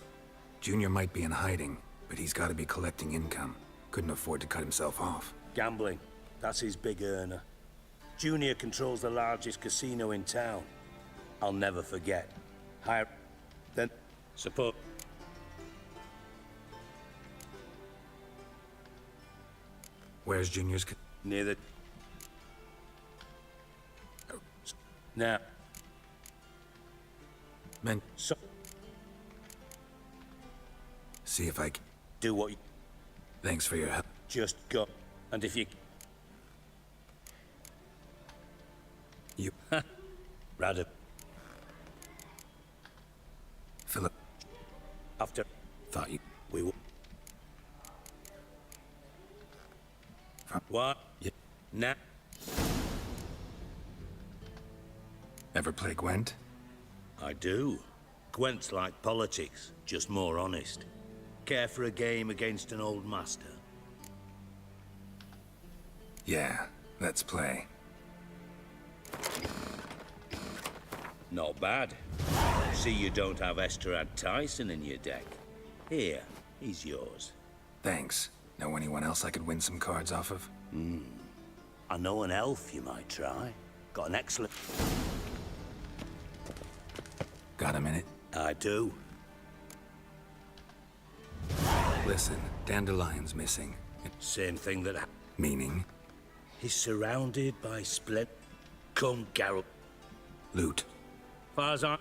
Junior might be in hiding, but he's got to be collecting income. Couldn't afford to cut himself off. Gambling. That's his big earner. Junior controls the largest casino in town. I'll never forget. Hire... Then... Support... Where's Junior's... Near the... Now... Men... So... See if I can... Do what you... Thanks for your help. Just go. And if you... You... Radeon. Philip... After... Thought you... We will... From... What? Yeah. Nah. Ever play Gwent? I do. Gwent's like politics, just more honest. Care for a game against an old master? Yeah, let's play. Not bad. See you don't have Esterad Tyson in your deck. Here, he's yours. Thanks. Know anyone else I could win some cards off of? I know an elf you might try. Got an excellent... Got a minute? I do. Listen, Dandelion's missing. Same thing that... Meaning? He's surrounded by split... Come, Geralt. Loot. Far as I...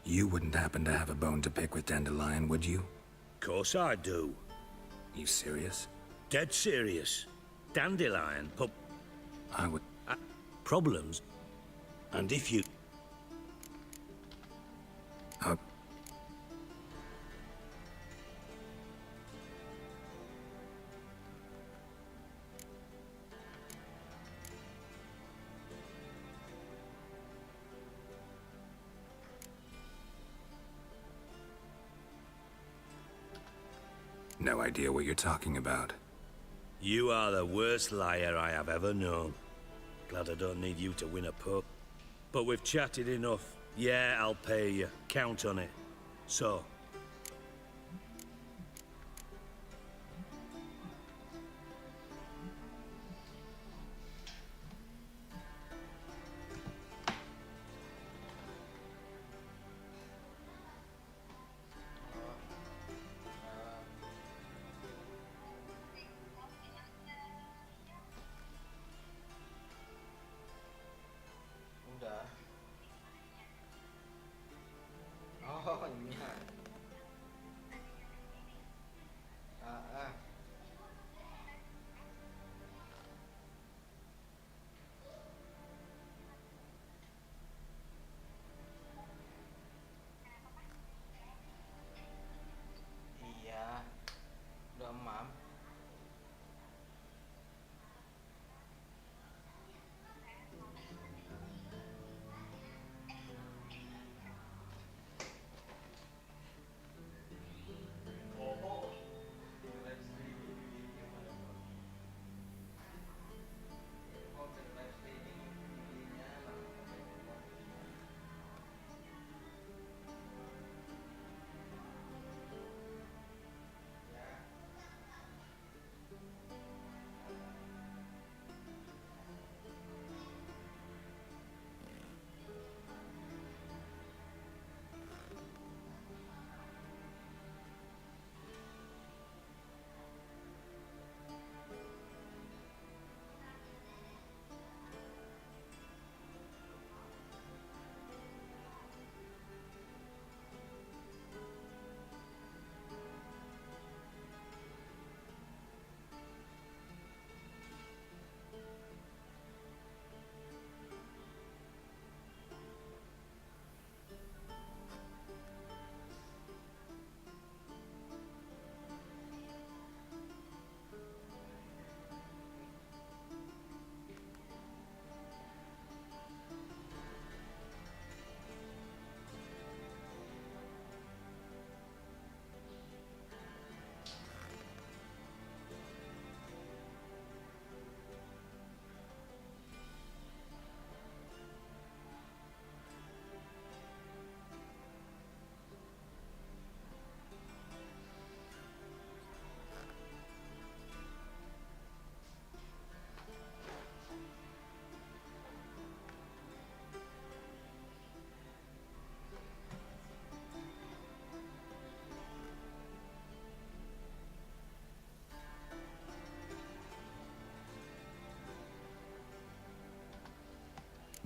You wouldn't happen to have a bone to pick with Dandelion, would you? Course I do. You serious? Dead serious. Dandelion, I would... problems. And if you... No idea what you're talking about. You are the worst liar I have ever known. Glad I don't need you to win a puck. But we've chatted enough. Yeah, I'll pay you. Count on it. So...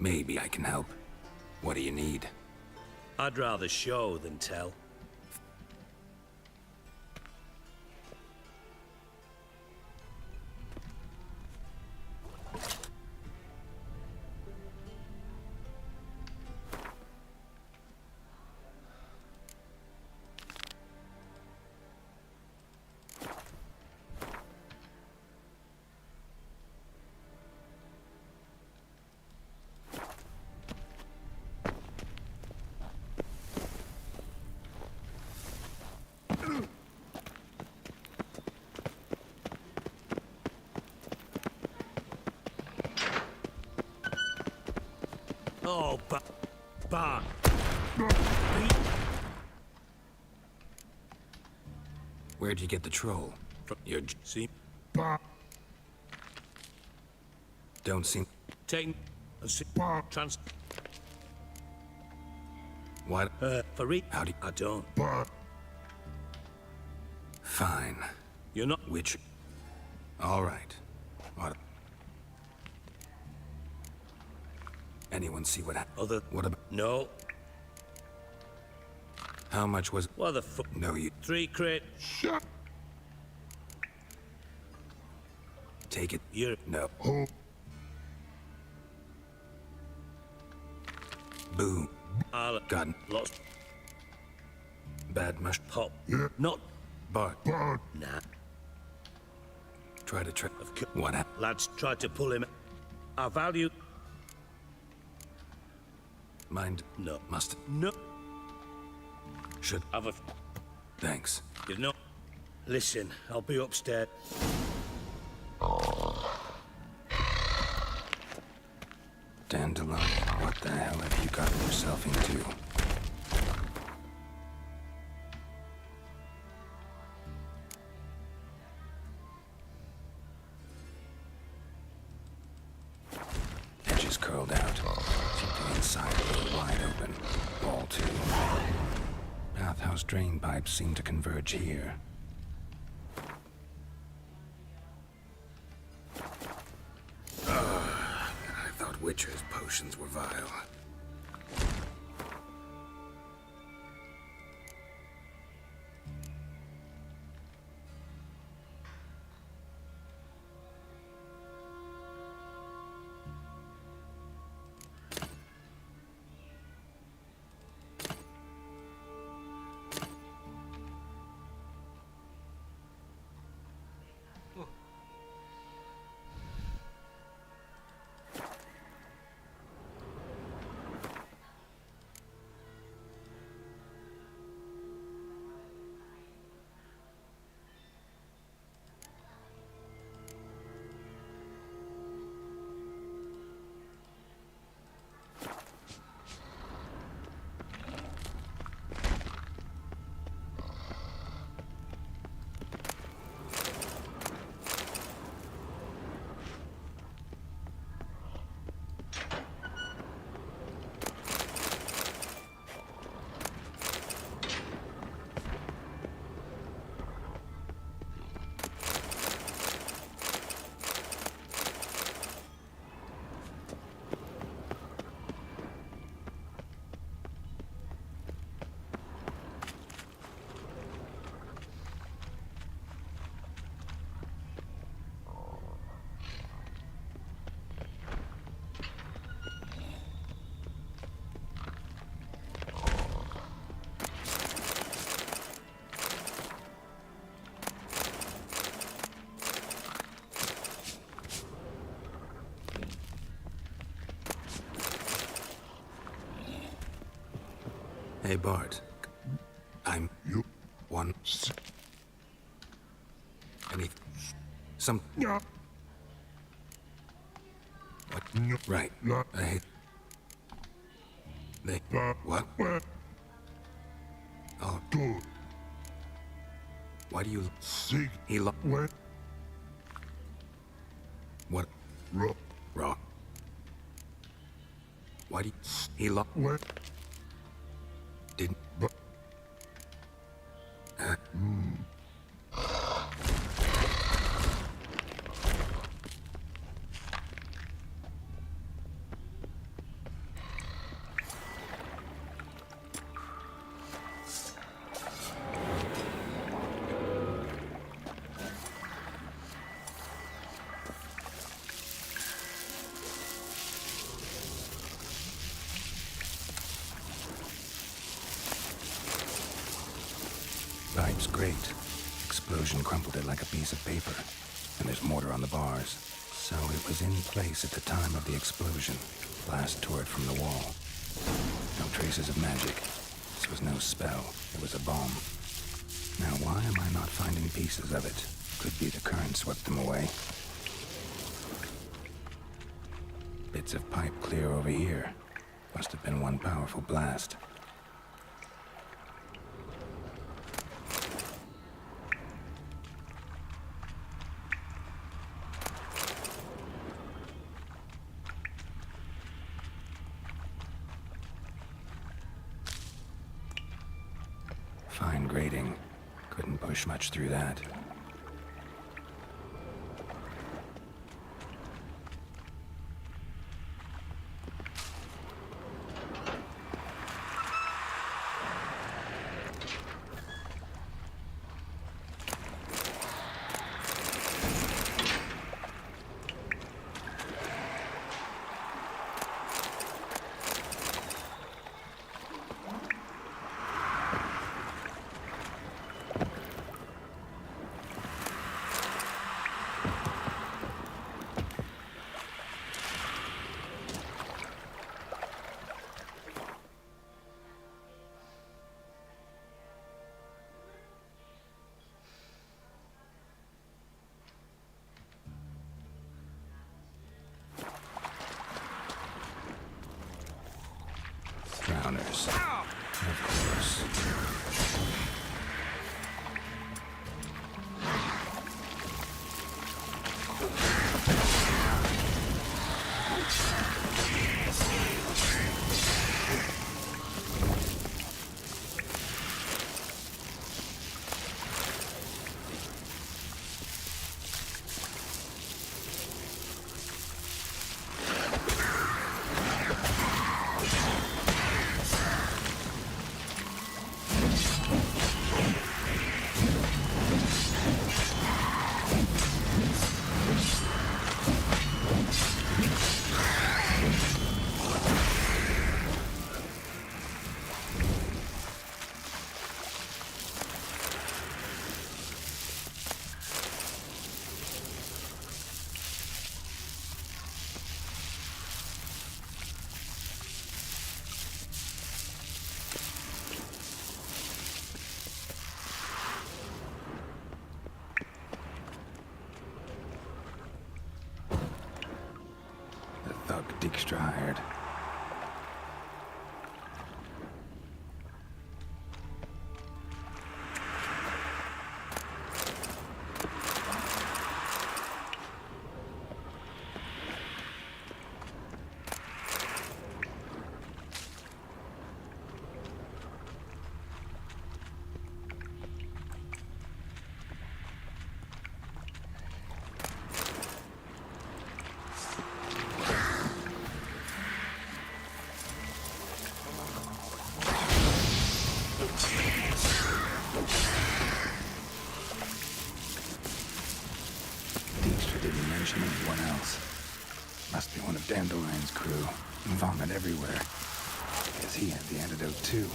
Maybe I can help. What do you need? I'd rather show than tell. Oh, but... Where'd you get the troll? Your see? Don't seem... Taking... Trans... What? For real? How do you... I don't. Fine. You're not... Which... All right. What... Anyone see what happened? Other... What about... No. How much was... What the fuck? No, you... 3 crate... Shut... Take it. You're... No. Boom. I'll... Got... Lost... Bad mush... Pop. Yeah. Not... Bart. Nah. Try to trick... What happened? Lads tried to pull him... I value... Mind? No. Must... No. Should... Have a... Thanks. You know... Listen, I'll be upstairs. Dandelion, what the hell have you gotten yourself into? Edges curled out. Keep the inside a little wide open. Ball too. Bathhouse drain pipes seem to converge here. I thought Witcher's potions were vile. Hey, Bart. I'm... You... One... Any... Some... No. What? No. Right. No. I hate... They... What? Oh. Good. Why do you... Sig... He lo... What? What? Raw. Raw. Why do you... He lo... What? Didn't... But... pipe's great. Explosion crumpled it like a piece of paper. And there's mortar on the bars. So it was in place at the time of the explosion. Blast tore it from the wall. No traces of magic. This was no spell. It was a bomb. Now why am I not finding pieces of it? Could be the current swept them away. Bits of pipe clear over here. Must have been one powerful blast. Fine grating. Couldn't push much through that. Drowners. Of course. Dijkstra hired. Anyone else. Must be one of Dandelion's crew. Vomit everywhere. Guess he had the antidote too.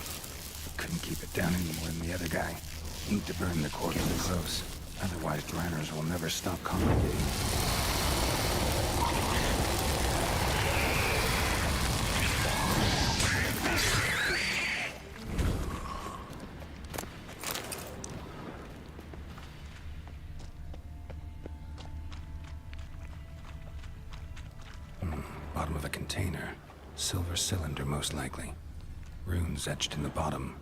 Couldn't keep it down any more than the other guy. Need to burn the corpses close. Otherwise, Driners will never stop congregating. Bottom of a container. Silver cylinder, most likely. Runes etched in the bottom.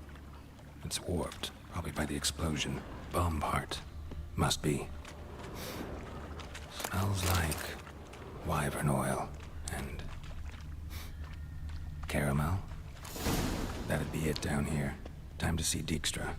It's warped, probably by the explosion. Bomb part. Must be. Smells like wyvern oil and caramel. That'd be it down here. Time to see Dijkstra.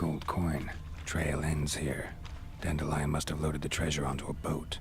gold coin. Trail ends here. Dandelion must have loaded the treasure onto a boat.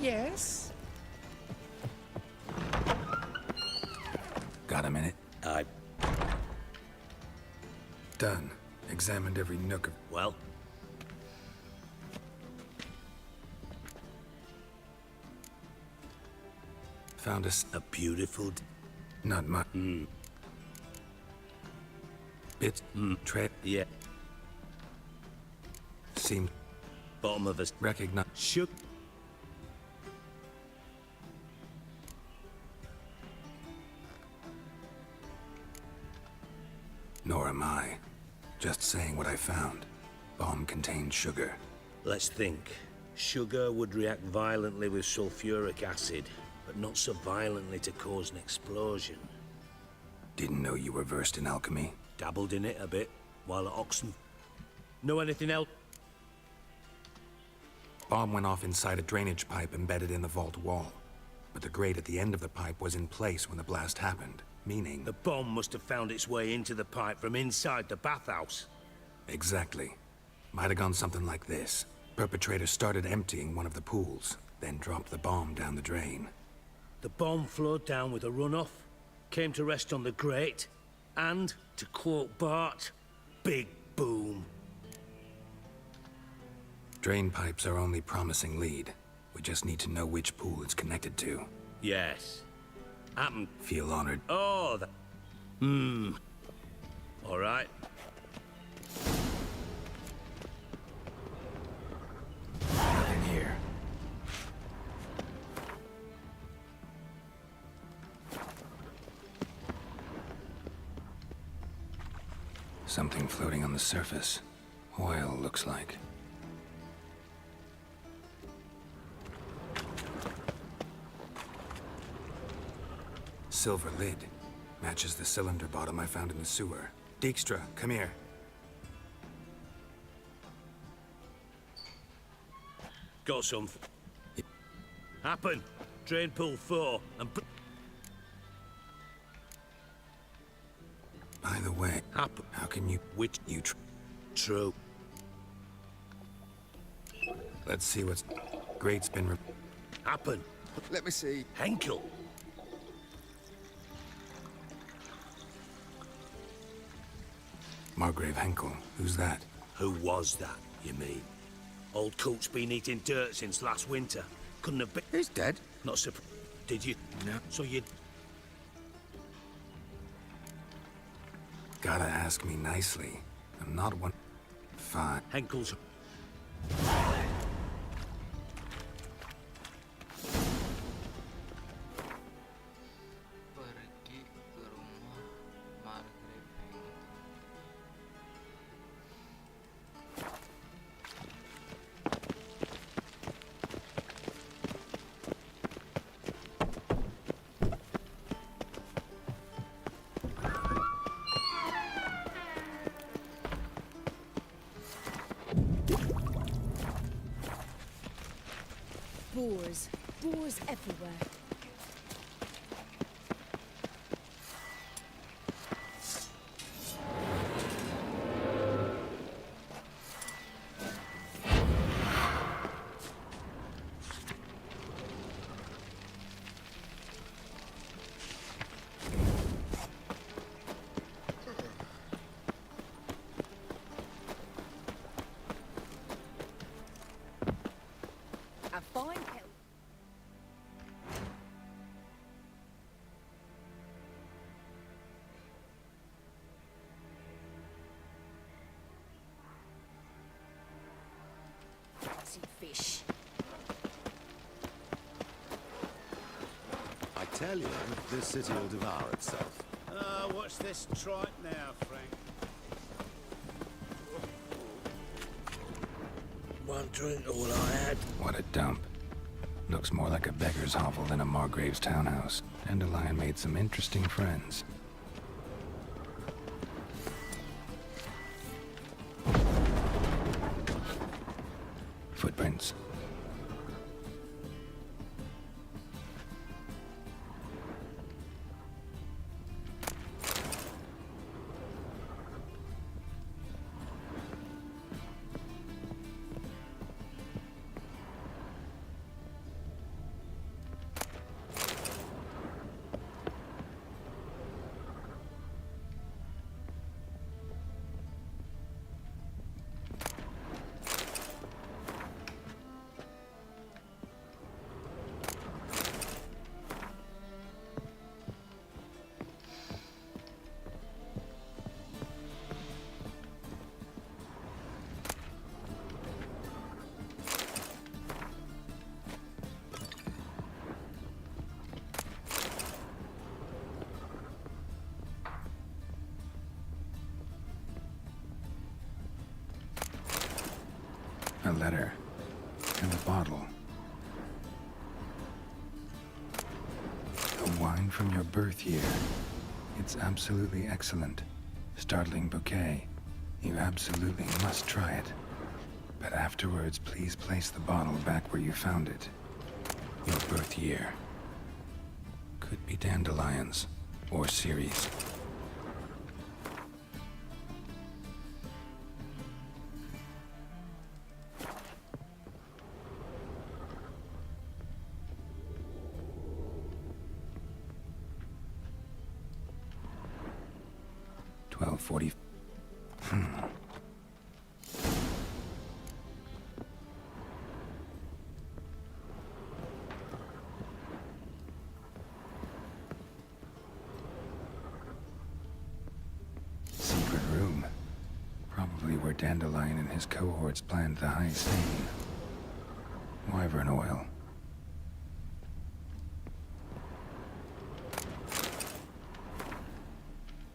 Yes? Got a minute? Done. Examined every nook of... Well? Found a beautiful... Not much. Bits. Tread. Yeah. Seemed... Bottom of us. Recognize... Shook. Nor am I. Just saying what I found. Bomb contained sugar. Let's think. Sugar would react violently with sulfuric acid, but not so violently to cause an explosion. Didn't know you were versed in alchemy. Dabbled in it a bit, while at Oxen. Know anything else? Bomb went off inside a drainage pipe embedded in the vault wall. But the grate at the end of the pipe was in place when the blast happened, meaning... The bomb must have found its way into the pipe from inside the bathhouse. Exactly. Might have gone something like this. Perpetrator started emptying one of the pools, then dropped the bomb down the drain. The bomb flowed down with a runoff, came to rest on the grate, and, to quote Bart, big boom. Drain pipes are only promising lead. We just need to know which pool it's connected to. Yes. Happened. Feel honored. Oh, that... All right. Nothing here. Something floating on the surface. Oil, looks like. Silver lid. Matches the cylinder bottom I found in the sewer. Dijkstra, come here. Got some. Happen. Drain pool 4 and... By the way, Happen. how can you... Which... You True. Let's see what's... Grate's been... Happen. Let me see. Henkel. Margrave Henkel. Who's that? Who was that, you mean? Old Coot's been eating dirt since last winter. Couldn't have been... He's dead. Not surprised. Did you? No. So you... Gotta ask me nicely. I'm not one... Fine. Henkel's... Pergi ke rumah Margaret Henkel. Boars. Boars everywhere. A fine kettle. Fancy fish. I tell you, this city will devour itself. What's this trite now, Frank? One drink, all I had. What a dump. Looks more like a beggar's hovel than a Margrave's townhouse. Dandelion made some interesting friends. Footprints. A letter. And a bottle. A wine from your birth year. It's absolutely excellent. Startling bouquet. You absolutely must try it. But afterwards, please place the bottle back where you found it. Your birth year. Could be dandelions. Or Ceres. Secret room. Probably where Dandelion and his cohorts planned the high stain. Wyvern oil.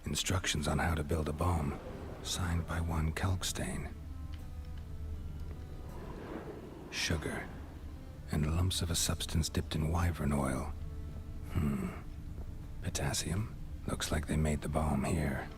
Instructions on how to build a bomb, signed by one Kalkstain. Sugar, and lumps of a substance dipped in wyvern oil. Potassium? Looks like they made the bomb here.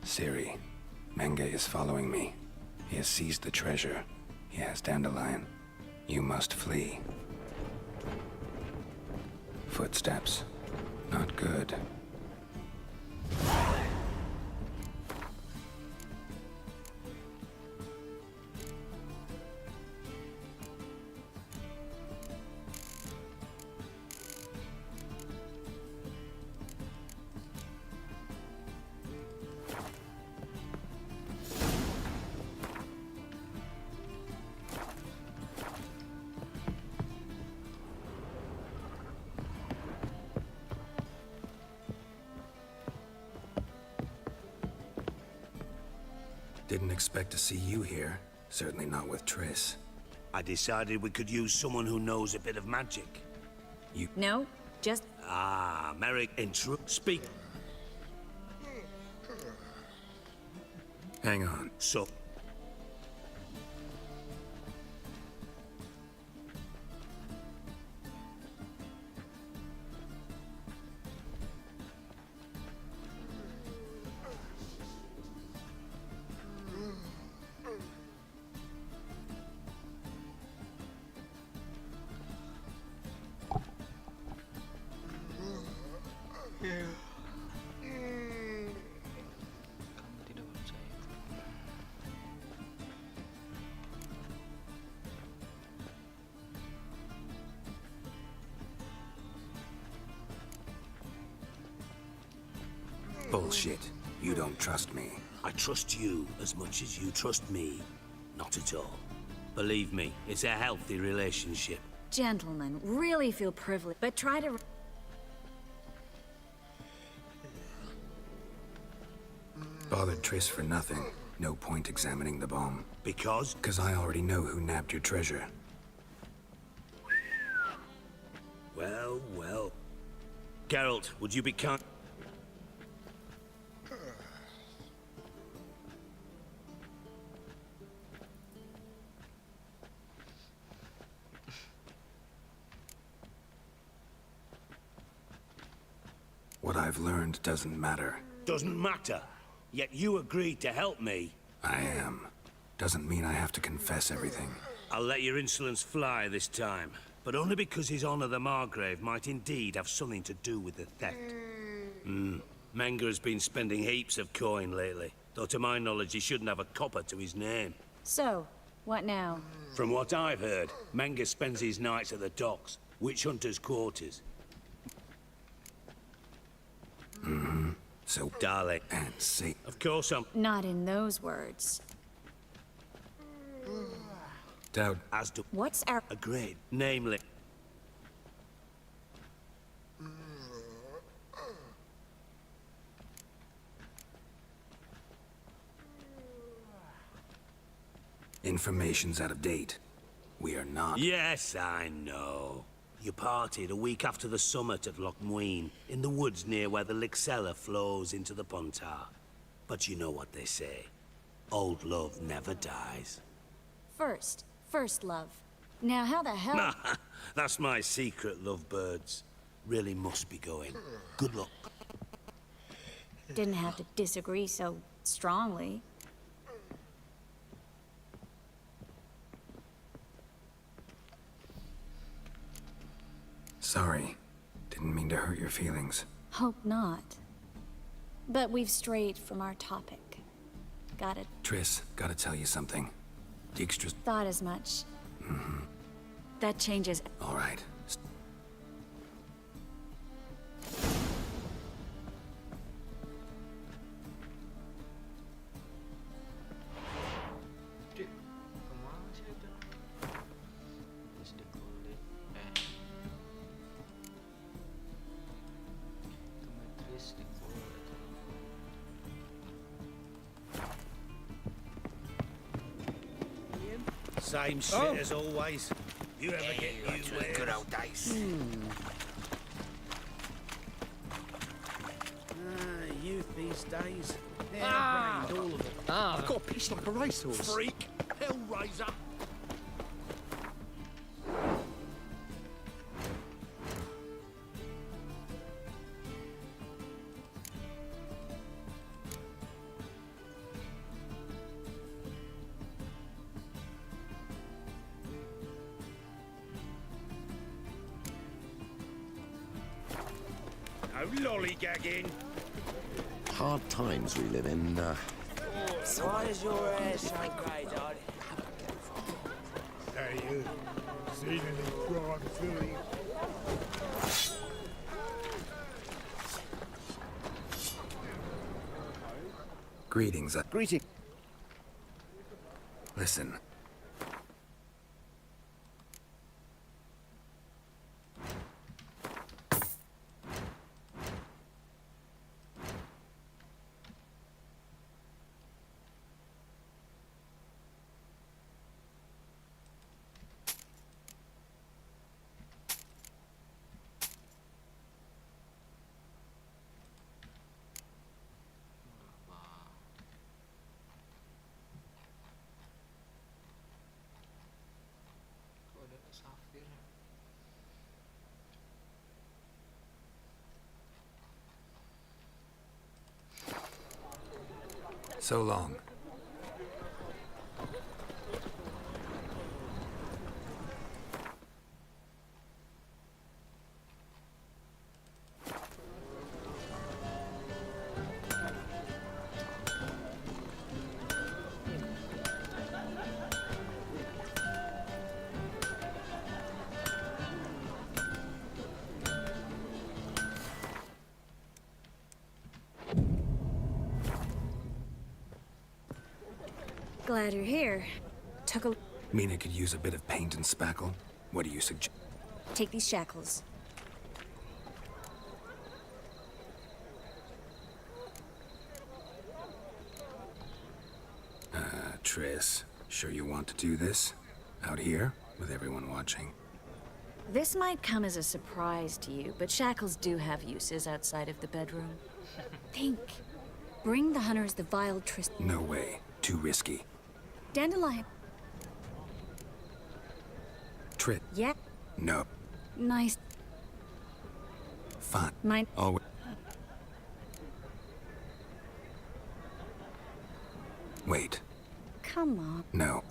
Siri, Menge is following me. He has seized the treasure. He has Dandelion. You must flee. Footsteps. Not good. Didn't expect to see you here. Certainly not with Triss. I decided we could use someone who knows a bit of magic. No, just... Ah, Merrick, speak. Hang on. So... Kamu tidak percaya. Bullshit. You don't trust me. I trust you as much as you trust me. Not at all. Believe me, it's a healthy relationship. Gentlemen, really feel privileged, but try to... Bothered Triss for nothing. No point examining the bomb. Because? Because I already know who nabbed your treasure. Well, well. Geralt, would you be kind? What I've learned doesn't matter. Doesn't matter. Yet you agreed to help me. I am. Doesn't mean I have to confess everything. I'll let your insolence fly this time, but only because His Honor the Margrave might indeed have something to do with the theft. Menga has been spending heaps of coin lately, though to my knowledge he shouldn't have a copper to his name. So, what now? From what I've heard, Menga spends his nights at the docks, witch hunters' quarters. So, darling, and see. Of course I'm... Not in those words. Doubt. As to... What's our... Agreed. Namely... Information's out of date. We are not... Yes, I know. You partied a week after the summit at Loch Muine, in the woods near where the Lixella flows into the Pontar. But you know what they say. Old love never dies. First love. Now how the hell... That's my secret, lovebirds. Really must be going. Good luck. Didn't have to disagree so strongly. Sorry. Didn't mean to hurt your feelings. Hope not. But we've strayed from our topic. Got it. Triss, gotta tell you something. Dijkstra's... Thought as much. That changes... All right. Kemana sih itu? SD kulit. Kemetris di kulit. Same shit as always. You ever get you to the good old days? Youth these days. Harebrained, all of it. I've got a piece like a racehorse. Freak! Hellraiser! No lollygagging! Hard times we live in. Why is your hair so grey, darling? Hey, you. Seen any crime, Philly? Greetings. Greeting. Listen. So long. Glad you're here. Took a... Mina could use a bit of paint and spackle. What do you suggest? Take these shackles. Triss, sure you want to do this? Out here, with everyone watching? This might come as a surprise to you, but shackles do have uses outside of the bedroom. Think. Bring the hunters the vile Triss... No way. Too risky. Dandelion. Triss. Yeah. No. Nice. Fine. Mine. Always. Wait. Come on. No.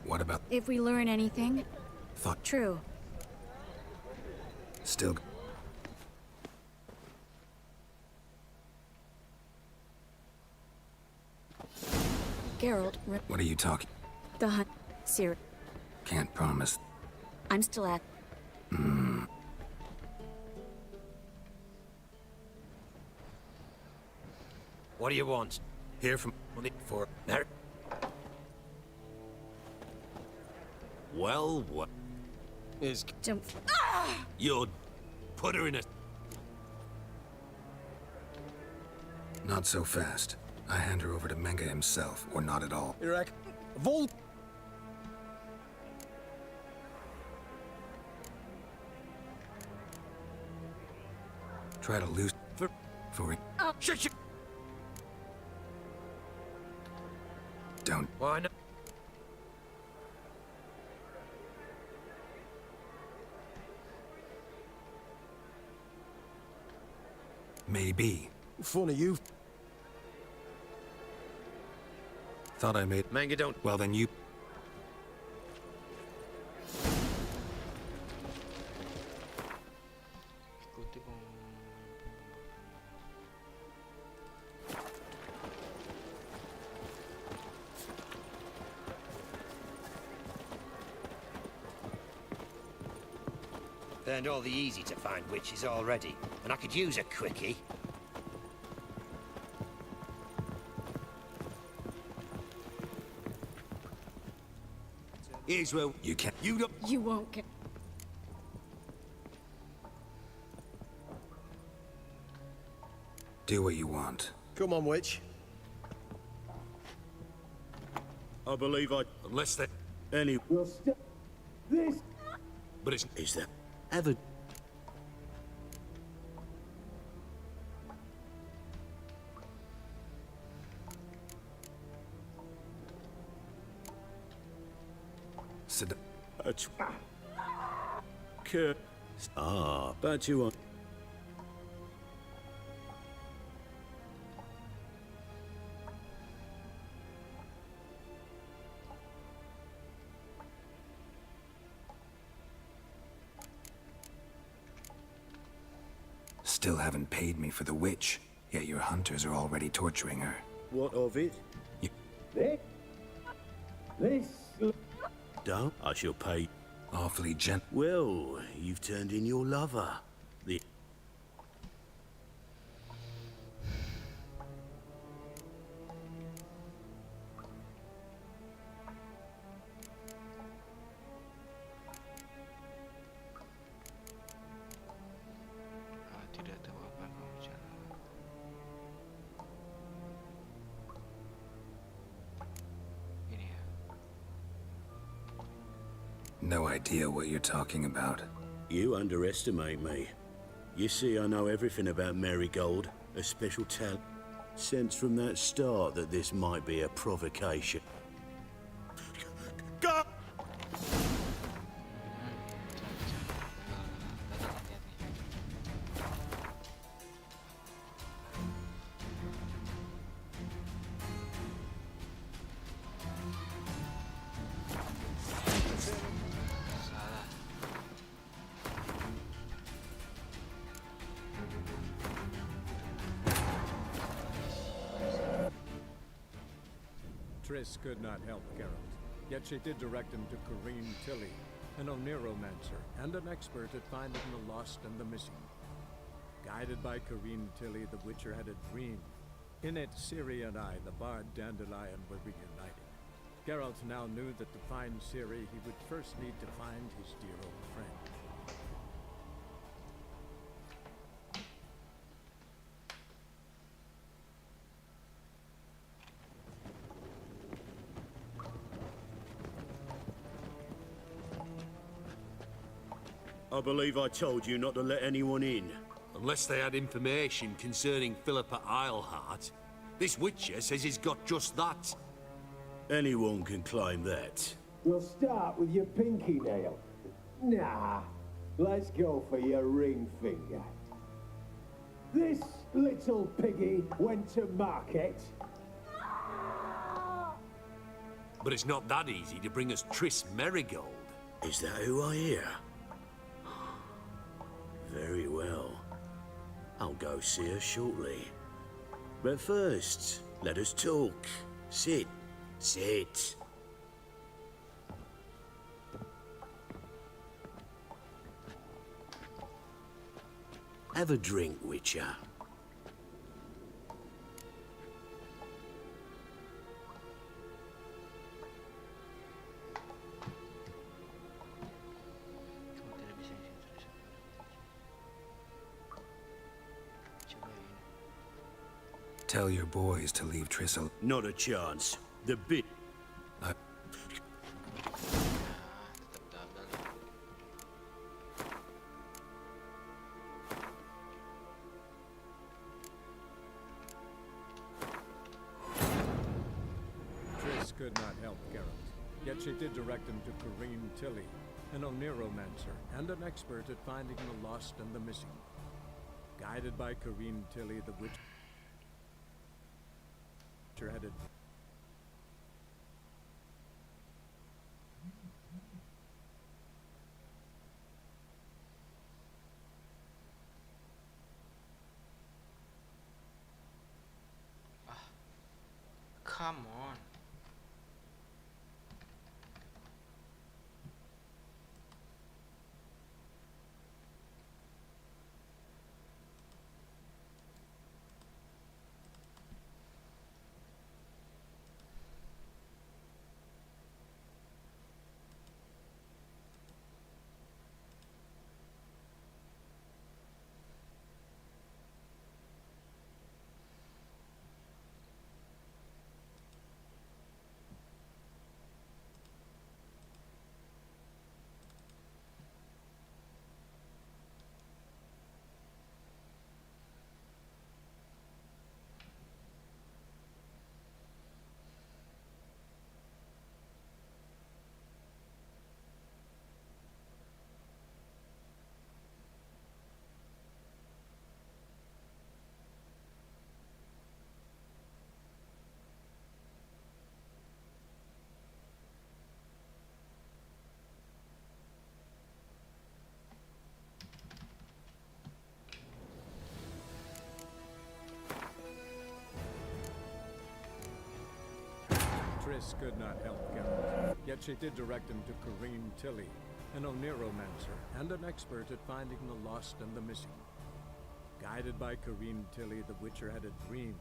What about... If we learn anything... Thought... True. Still... Geralt... What are you talking... The hunt... Sir... Can't promise. I'm still at... What do you want? Hear from... For... There. Well, what? Is... Don't... You're... Put her in a... Not so fast. I hand her over to Menga himself, or not at all. Iraq. Vol... Try to lose... For... Shut your... Don't... Why not? Maybe. Funny you. Thought I made... Manga don't... Well, then you... Burned all the easy-to-find witches already, and I could use a quickie. Here's where... You can't... You don't... You won't get... Do what you want. Come on, witch. I believe I... Unless they... Any... We'll stop this. But it's... Is there ever... Sit... but you want... Still haven't paid me for the witch, yet your hunters are already torturing her. What of it? You... This... Don't. I shall pay. Awfully gent... Well, you've turned in your lover. The... Tidak tahu apa yang kamu bicara. Ini ya. No idea what you're talking about. You underestimate me. You see, I know everything about Marigold, a special talent. Sensed from that start that this might be a provocation. Go! Triss could not help Geralt, yet she did direct him to Corrine Tilly, an Oniromancer and an expert at finding the lost and the missing. Guided by Corrine Tilly, the Witcher had a dream. In it, Ciri and I, the bard Dandelion, were reunited. Geralt now knew that to find Ciri, he would first need to find his dear old friend. I believe I told you not to let anyone in. Unless they had information concerning Philippa Eilhart. This Witcher says he's got just that. Anyone can claim that. We'll start with your pinky nail. Nah, let's go for your ring finger. This little piggy went to market. But it's not that easy to bring us Triss Merigold. Is that who I hear? Very well. I'll go see her shortly. But first, let us talk. Sit. Sit. Have a drink, Witcher. Tell your boys to leave Triss alone. Not a chance. The bit. Triss could not help Geralt, yet she did direct him to Corrine Tilly, an Oniromancer and an expert at finding the lost and the missing. Guided by Corrine Tilly, the Witcher headed. Come on. Triss could not help Geralt, yet she did direct him to Corrine Tilly, an Oniromancer and an expert at finding the lost and the missing. Guided by Corrine Tilly, the Witcher had a dream.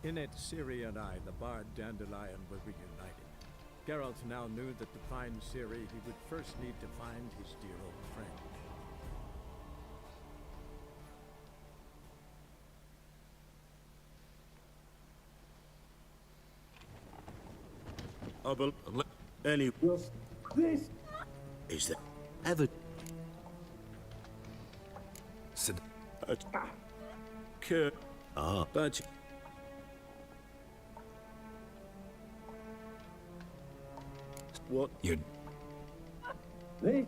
In it, Ciri and I, the bard Dandelion, were reunited. Geralt now knew that to find Ciri, he would first need to find his dear old friend. Any. This is that ever. Sid. But. What? You're. This.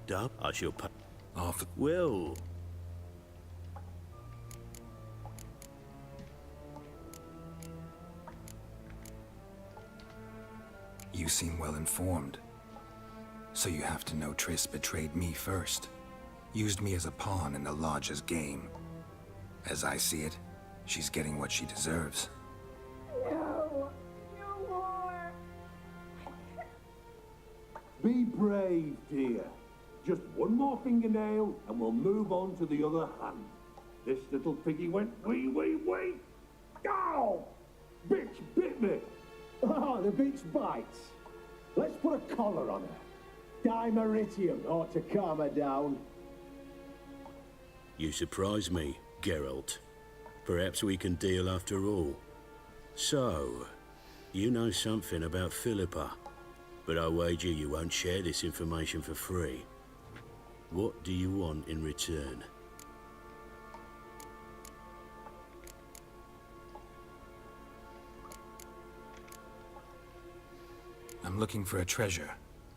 Dub. I shall pay. Off. Well. You seem well informed. So you have to know Triss betrayed me first. Used me as a pawn in the Lodge's game. As I see it, she's getting what she deserves. No, you won't. Be brave, dear. Just one more fingernail and we'll move on to the other hand. This little piggy went wee, wee, wee. Ow! Bitch bit me. Oh, the bitch bites. Let's put a collar on her. Dimeritium ought to calm her down. You surprise me, Geralt. Perhaps we can deal after all. So, you know something about Philippa, but I wager you won't share this information for free. What do you want in return? I'm looking for a treasure.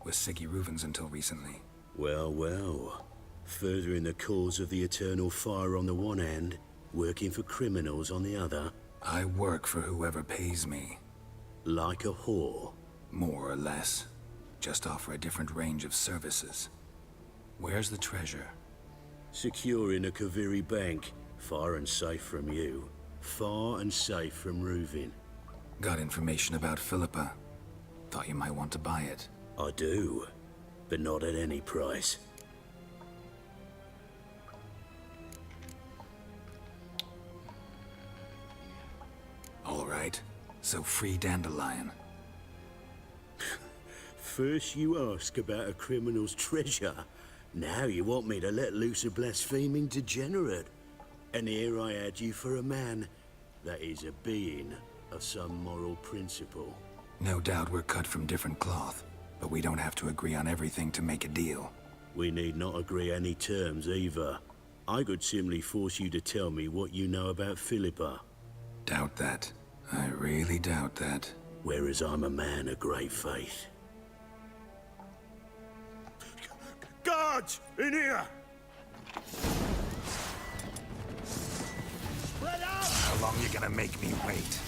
Was Siggy Reuven's until recently. Well, well. Furthering the cause of the eternal fire on the one hand, working for criminals on the other. I work for whoever pays me. Like a whore? More or less. Just offer a different range of services. Where's the treasure? Secure in a Kaviri bank. Far and safe from you. Far and safe from Reuven. Got information about Philippa. Thought you might want to buy it. I do, but not at any price. All right. So free Dandelion. First you ask about a criminal's treasure. Now you want me to let loose a blaspheming degenerate. And here I had you for a man. That is a being of some moral principle. No doubt we're cut from different cloth, but we don't have to agree on everything to make a deal. We need not agree any terms either. I could simply force you to tell me what you know about Philippa. Doubt that. I really doubt that. Whereas I'm a man of great faith. Guards! In here! How long you gonna make me wait?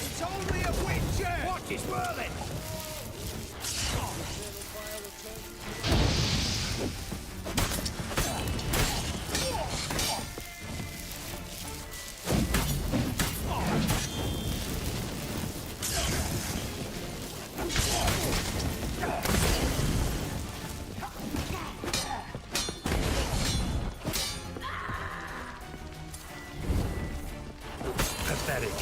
It's only a witcher! Watch it whirling! Pathetic.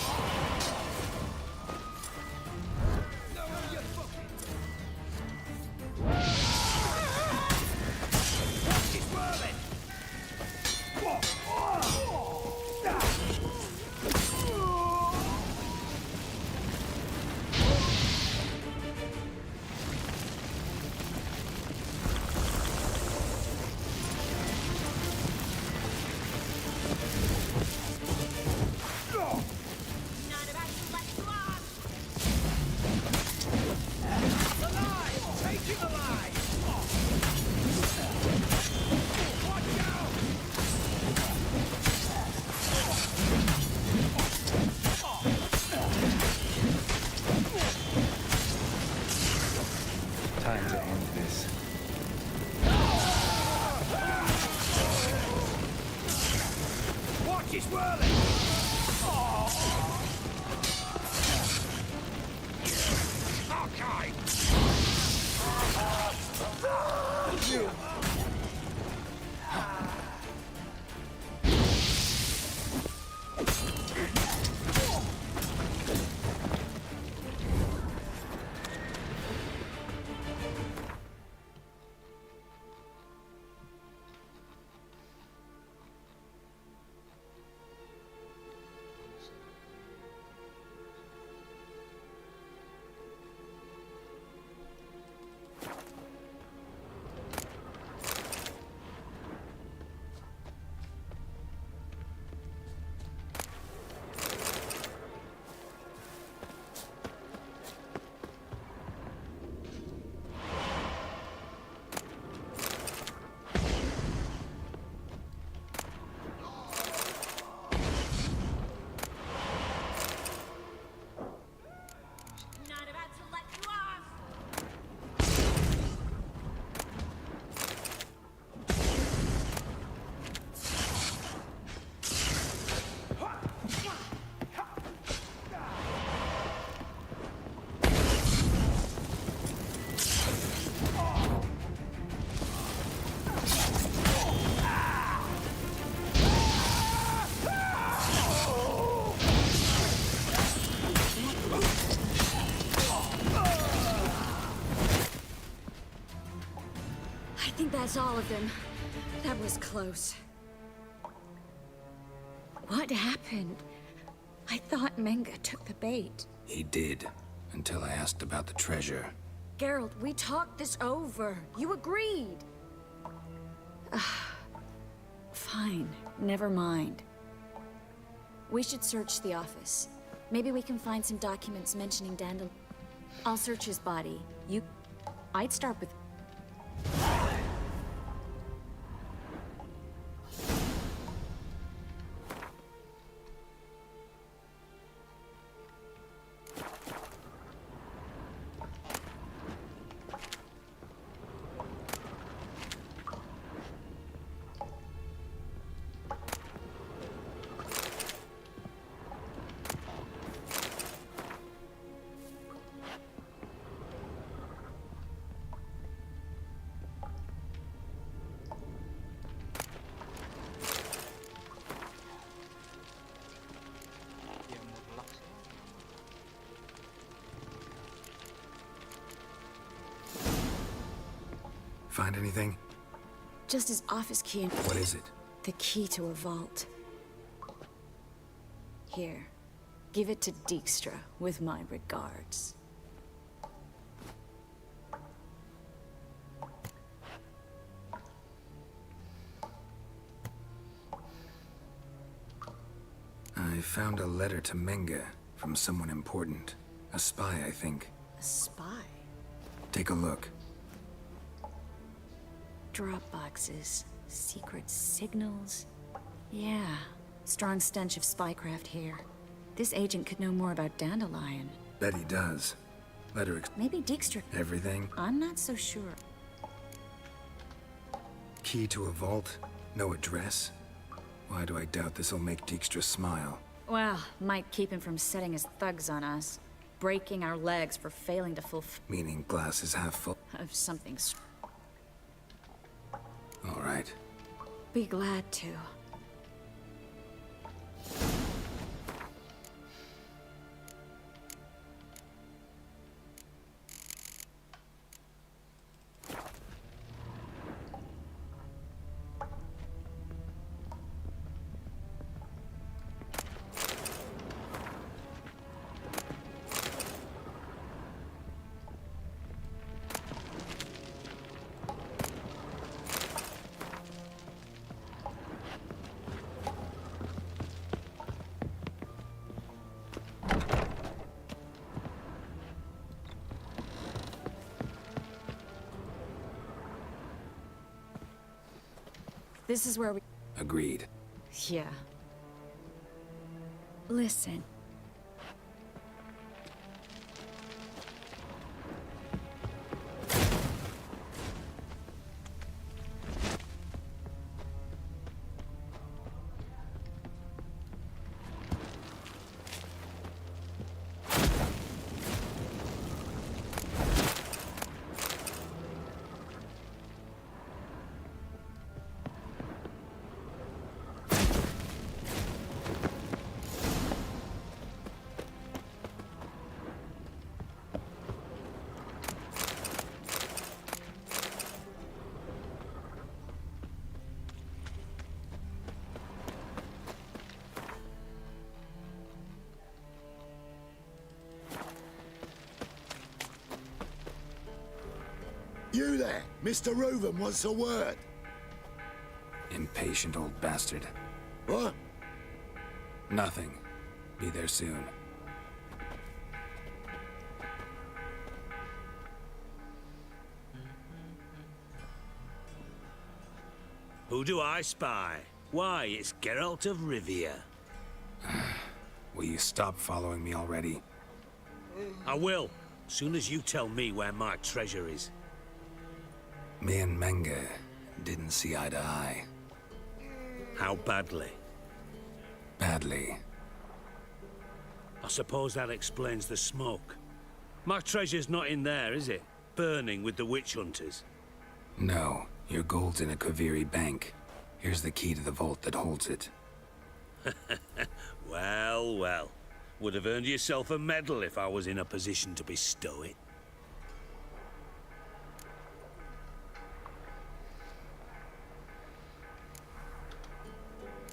Time to end this. Watch it whirling! think that's all of them. That was close. What happened? I thought Menga took the bait. He did, until I asked about the treasure. Geralt, we talked this over. You agreed. Fine, never mind. We should search the office. Maybe we can find some documents mentioning Dandel. I'll search his body. I'd start with... Find anything? Just his office key and... What is it? The key to a vault. Here. Give it to Dijkstra, with my regards. I found a letter to Menga from someone important. A spy, I think. A spy? Take a look. Drop boxes, secret signals. Yeah, strong stench of spycraft here. This agent could know more about Dandelion. Bet he does. Let her Maybe Dijkstra... Everything? I'm not so sure. Key to a vault? No address? Why do I doubt this'll make Dijkstra smile? Well, might keep him from setting his thugs on us. Breaking our legs for failing to fulfill... Meaning glass is half full? Of something... All right. Be glad to. This is where we... Agreed. Yeah. Listen. You there, Mr. Reuven wants a word. Impatient old bastard. What? Nothing. Be there soon. Who do I spy? Why, it's Geralt of Rivia. Will you stop following me already? I will, soon as you tell me where my treasure is. Me and Menga didn't see eye to eye. How badly? Badly. I suppose that explains the smoke. My treasure's not in there, is it? Burning with the witch hunters. No, your gold's in a Kaviri bank. Here's the key to the vault that holds it. Well, well. Would have earned yourself a medal if I was in a position to bestow it.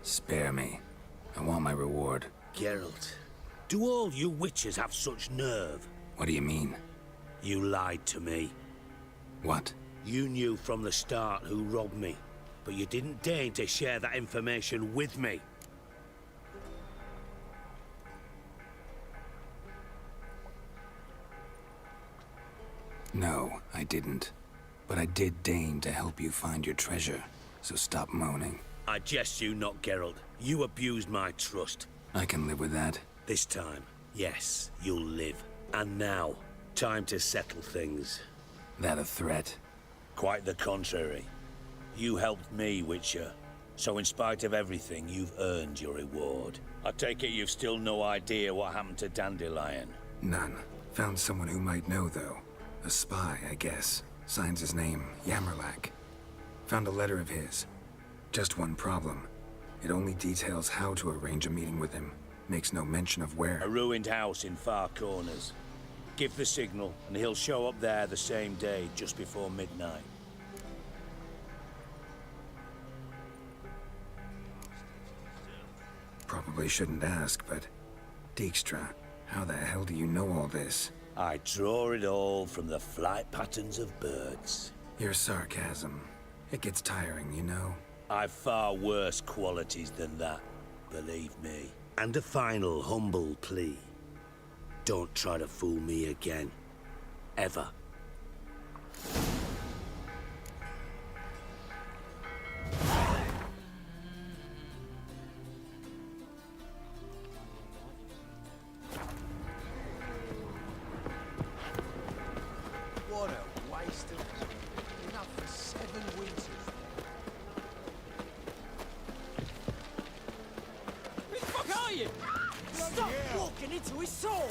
Spare me. I want my reward. Geralt, do all you witches have such nerve? What do you mean? You lied to me. What? You knew from the start who robbed me, but you didn't deign to share that information with me. No, I didn't. But I did deign to help you find your treasure, so stop moaning. I jest you not, Geralt. You abused my trust. I can live with that. This time, yes, you'll live. And now, time to settle things. That a threat? Quite the contrary. You helped me, Witcher. So in spite of everything, you've earned your reward. I take it you've still no idea what happened to Dandelion? None. Found someone who might know, though. A spy, I guess. Signs his name, Yamerlak. Found a letter of his. Just one problem. It only details how to arrange a meeting with him. Makes no mention of where. A ruined house in Far Corners. Give the signal, and he'll show up there the same day, just before midnight. Probably shouldn't ask, but... Dijkstra, how the hell do you know all this? I draw it all from the flight patterns of birds. Your sarcasm. It gets tiring, you know? I've far worse qualities than that, believe me. And a final humble plea. Don't try to fool me again. Ever. What a waste of time. Enough for 7 winters. Where the fuck are you? Stop walking into his soul!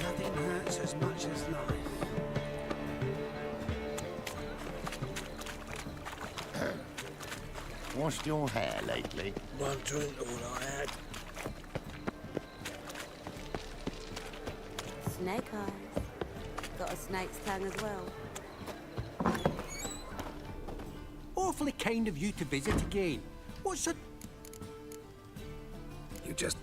Nothing hurts as much as life. Washed your hair lately? One drink all I had. Snake eyes. Got a snake's tongue as well. Awfully kind of you to visit again. What's a... You just...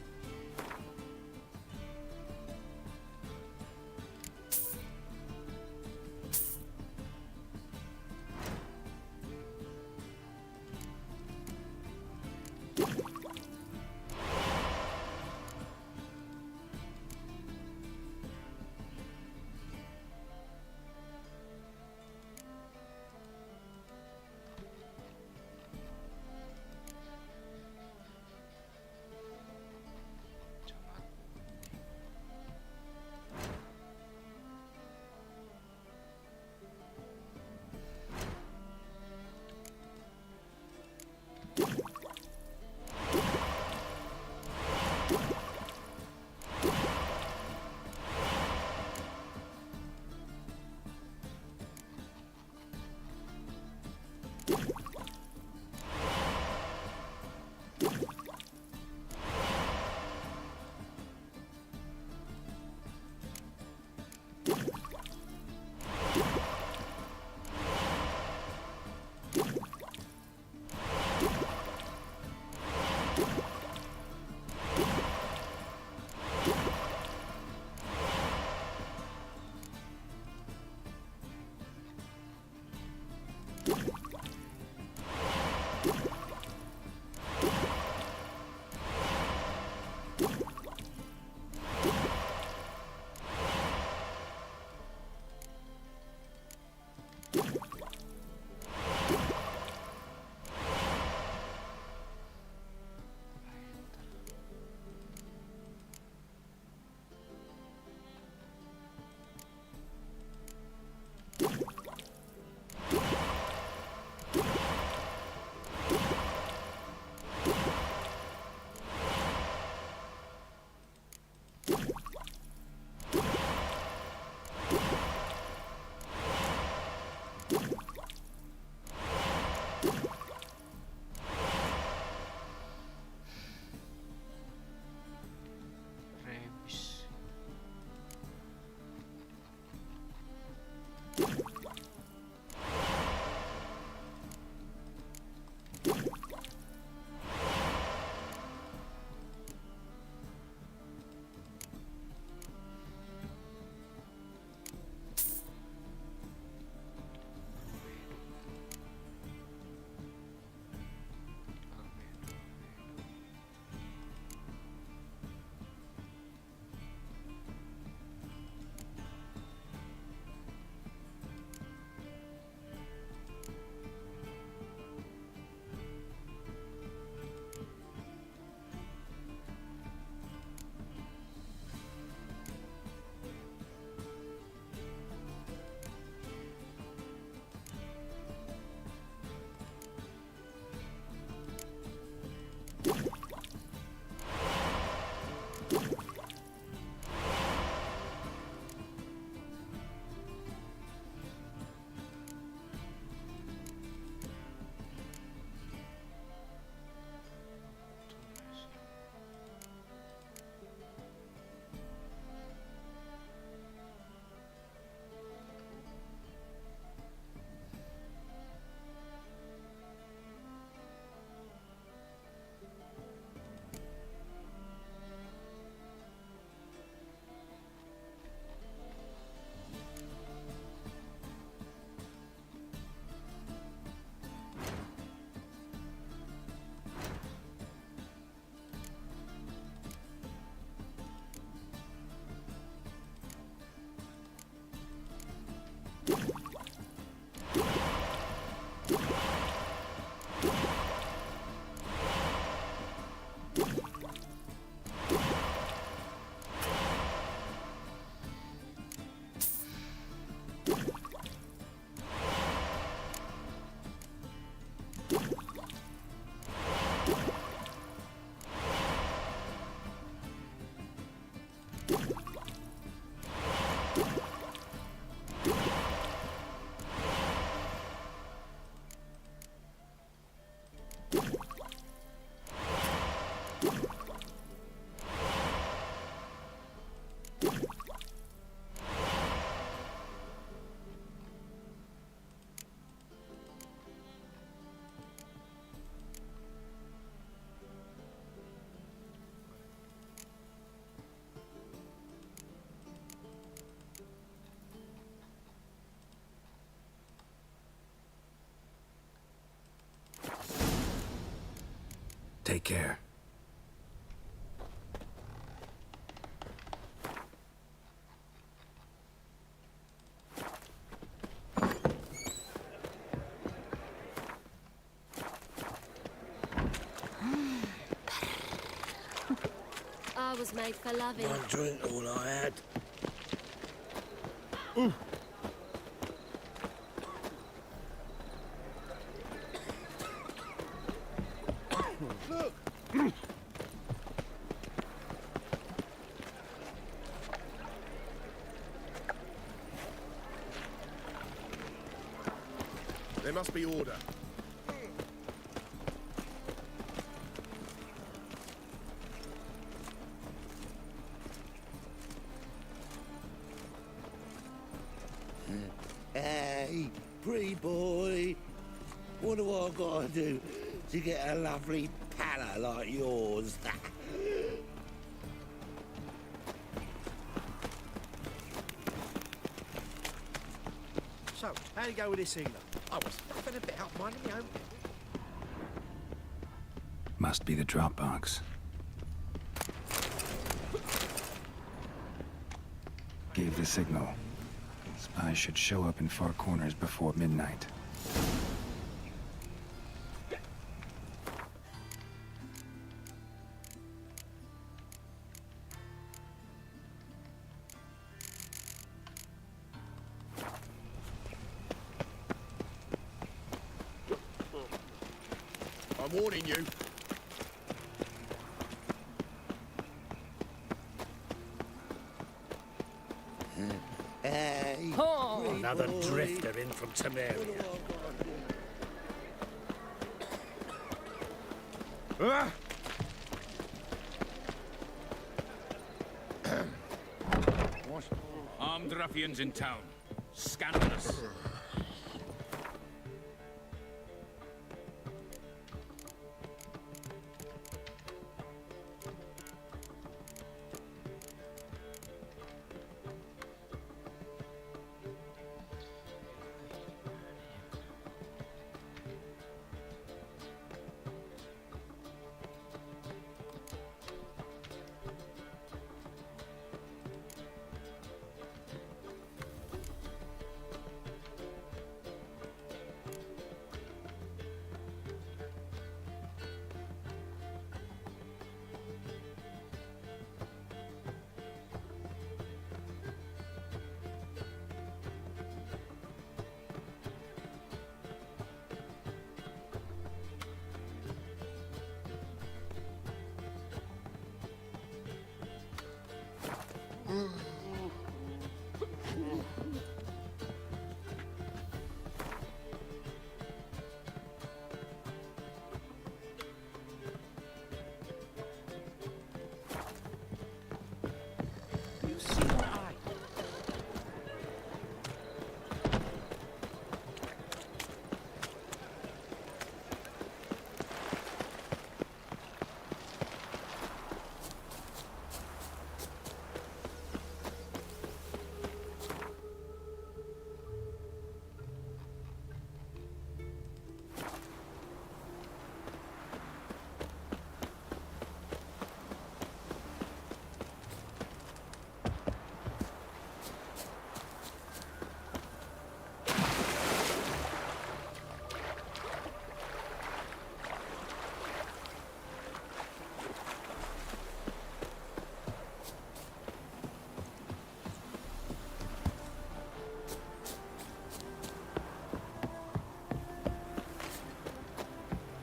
Take care. I was made for loving. One drink, all I had. Look! There must be order. Hey, pretty boy. What do I gotta do to get a lovely pala like yours? So, how'd you go with this healer? I was having a bit out minding my own. Must be the drop box. Gave the signal. Spies should show up in far corners before midnight. I'm warning you. Hey, Another drifter in from Tamaria. Armed ruffians in town. Scandalous.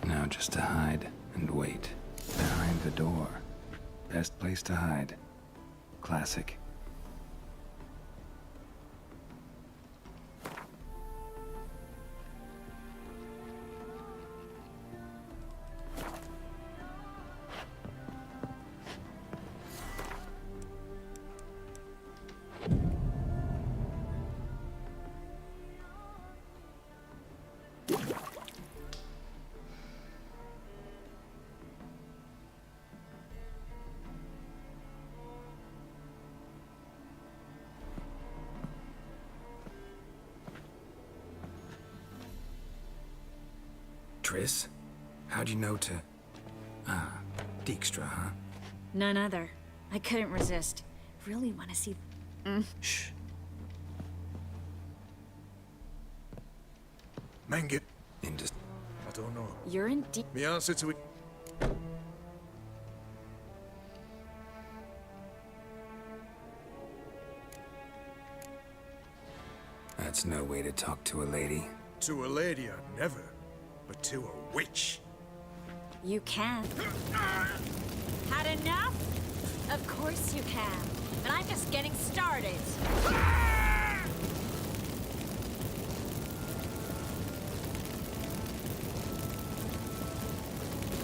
Now just to hide and wait. Behind the door. Best place to hide. Classic. Triss? How'd you know to... Ah, Dijkstra, huh? None other. I couldn't resist. Really want to see... Shh. Mengit. Indus. I don't know. You're in deep... The answer to it. That's no way to talk to a lady. To a lady, I'd never. But to a witch. You can. Had enough? Of course you can. But I'm just getting started.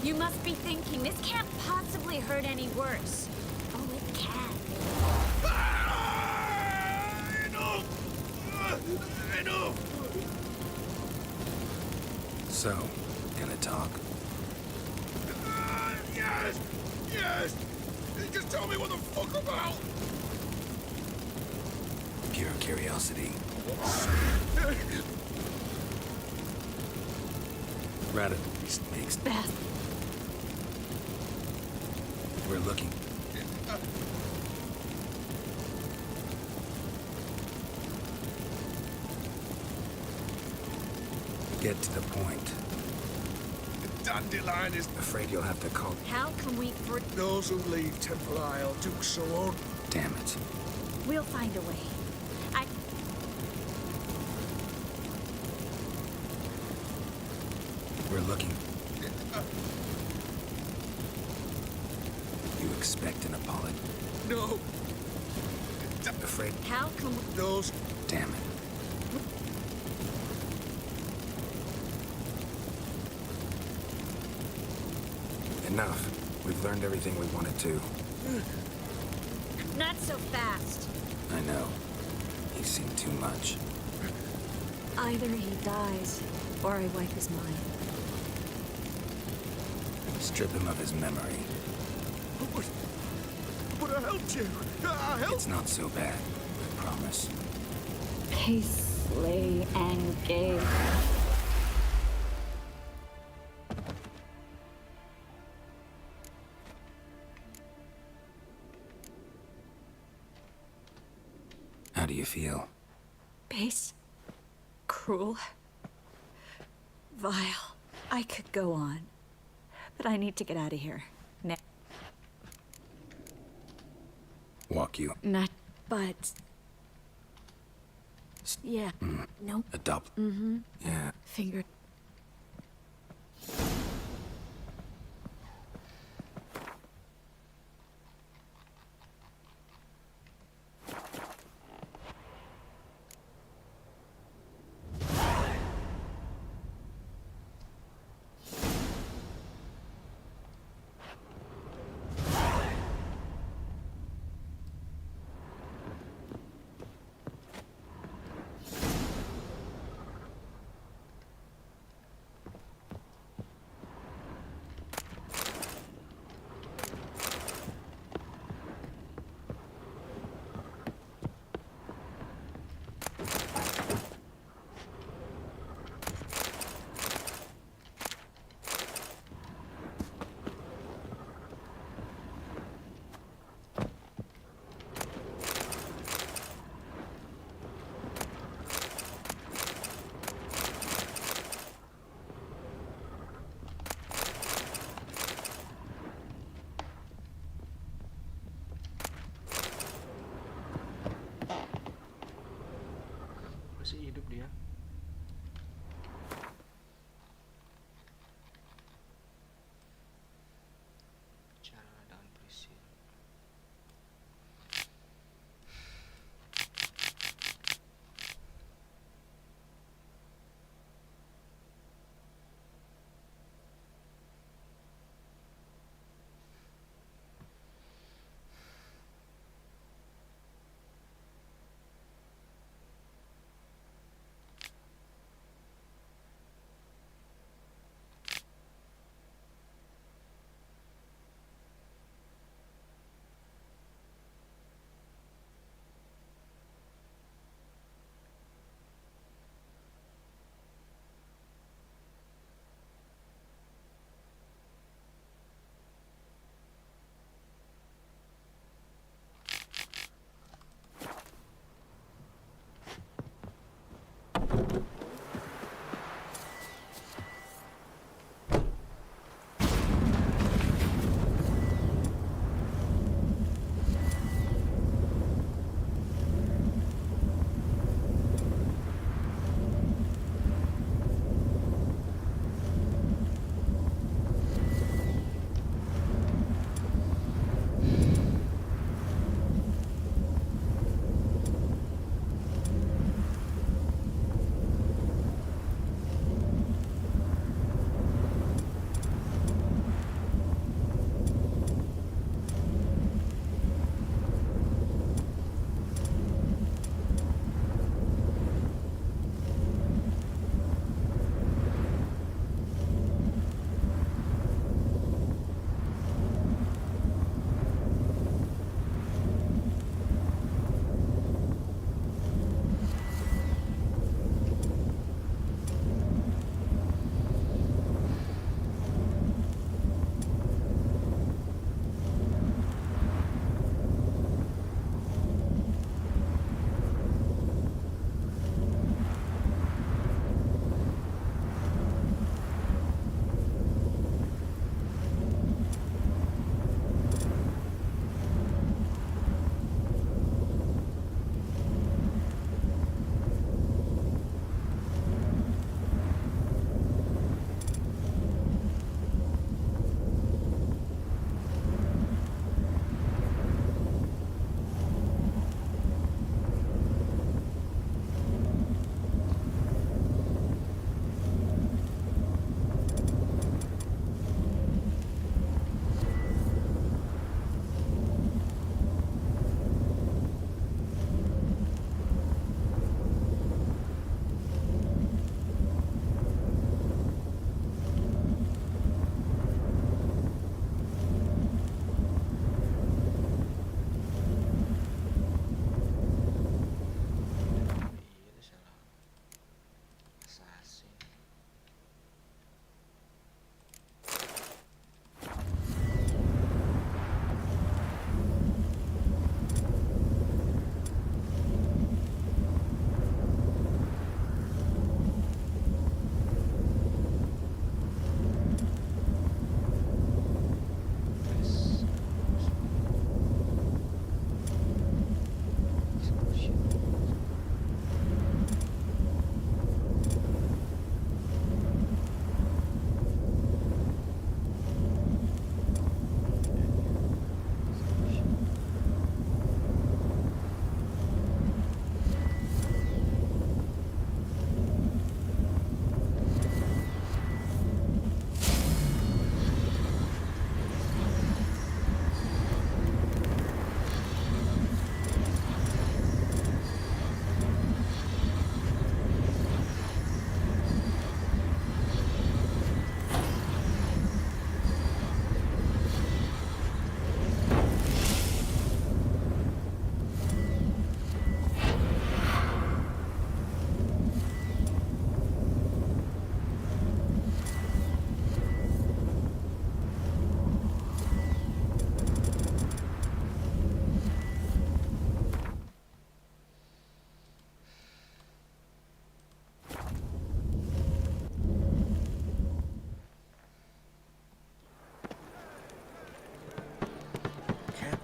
You must be thinking, this can't possibly hurt any worse. Oh, it can. Enough! So, gonna talk? Yes! Yes! Just tell me what the fuck about! Pure curiosity. Radeon makes... Beth. We're looking. Get to the point. The dandelion is... Afraid you'll have to call... How can we... Those who leave Temple Isle do so on. Damn it. We'll find a way. We're looking. You expect an apology? No. Afraid... How can we... Those... Damn it. Enough. We've learned everything we wanted to. Not so fast. I know. He's seen too much. Either he dies, or I wipe his mind. Strip him of his memory. But I helped you! I helped... It's not so bad, I promise. Peace, slay, and gave. How do you feel? Base. Cruel. Vile. I could go on. But I need to get out of here. Walk you. Not... but... Yeah. Nope. Adopt. Yeah. Finger... Masih hidup dia. Cara dengan presisi.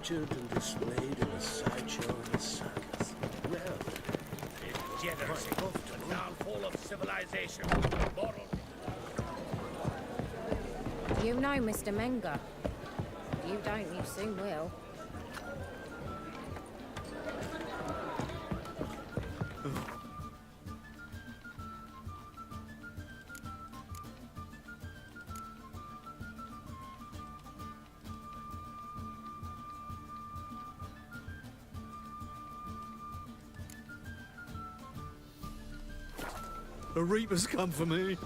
featured and displayed in the sideshow and the circus. Well, Generous enough to the downfall of civilization. Moral. You know Mr. Menga. If you don't, you soon will. A Reaper's come for me.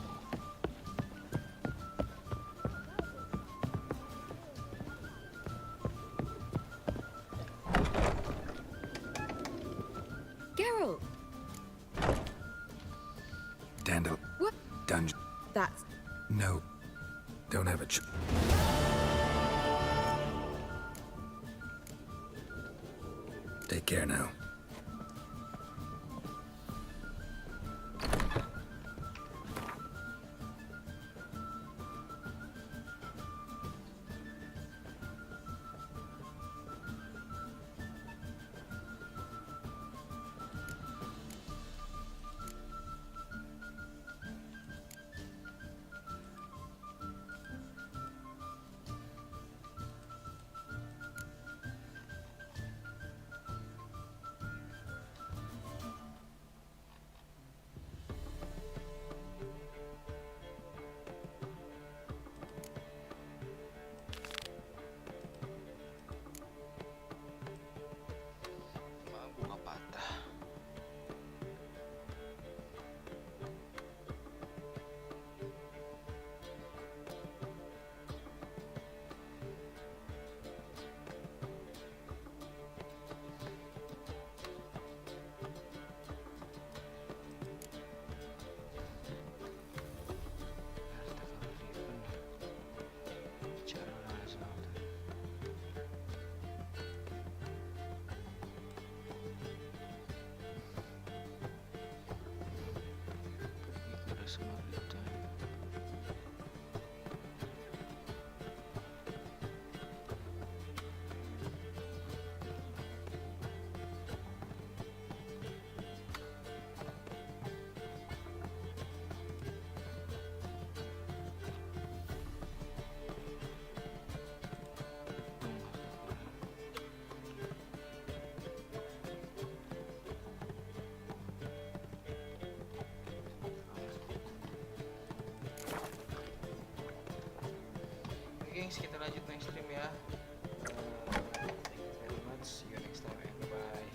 Geralt! Dandel. What? Dungeon. That's... No. Don't have a Take care now. Bunga patah. Gengs, kita lanjut next stream ya. Thank you very much. See you next time. Bye bye.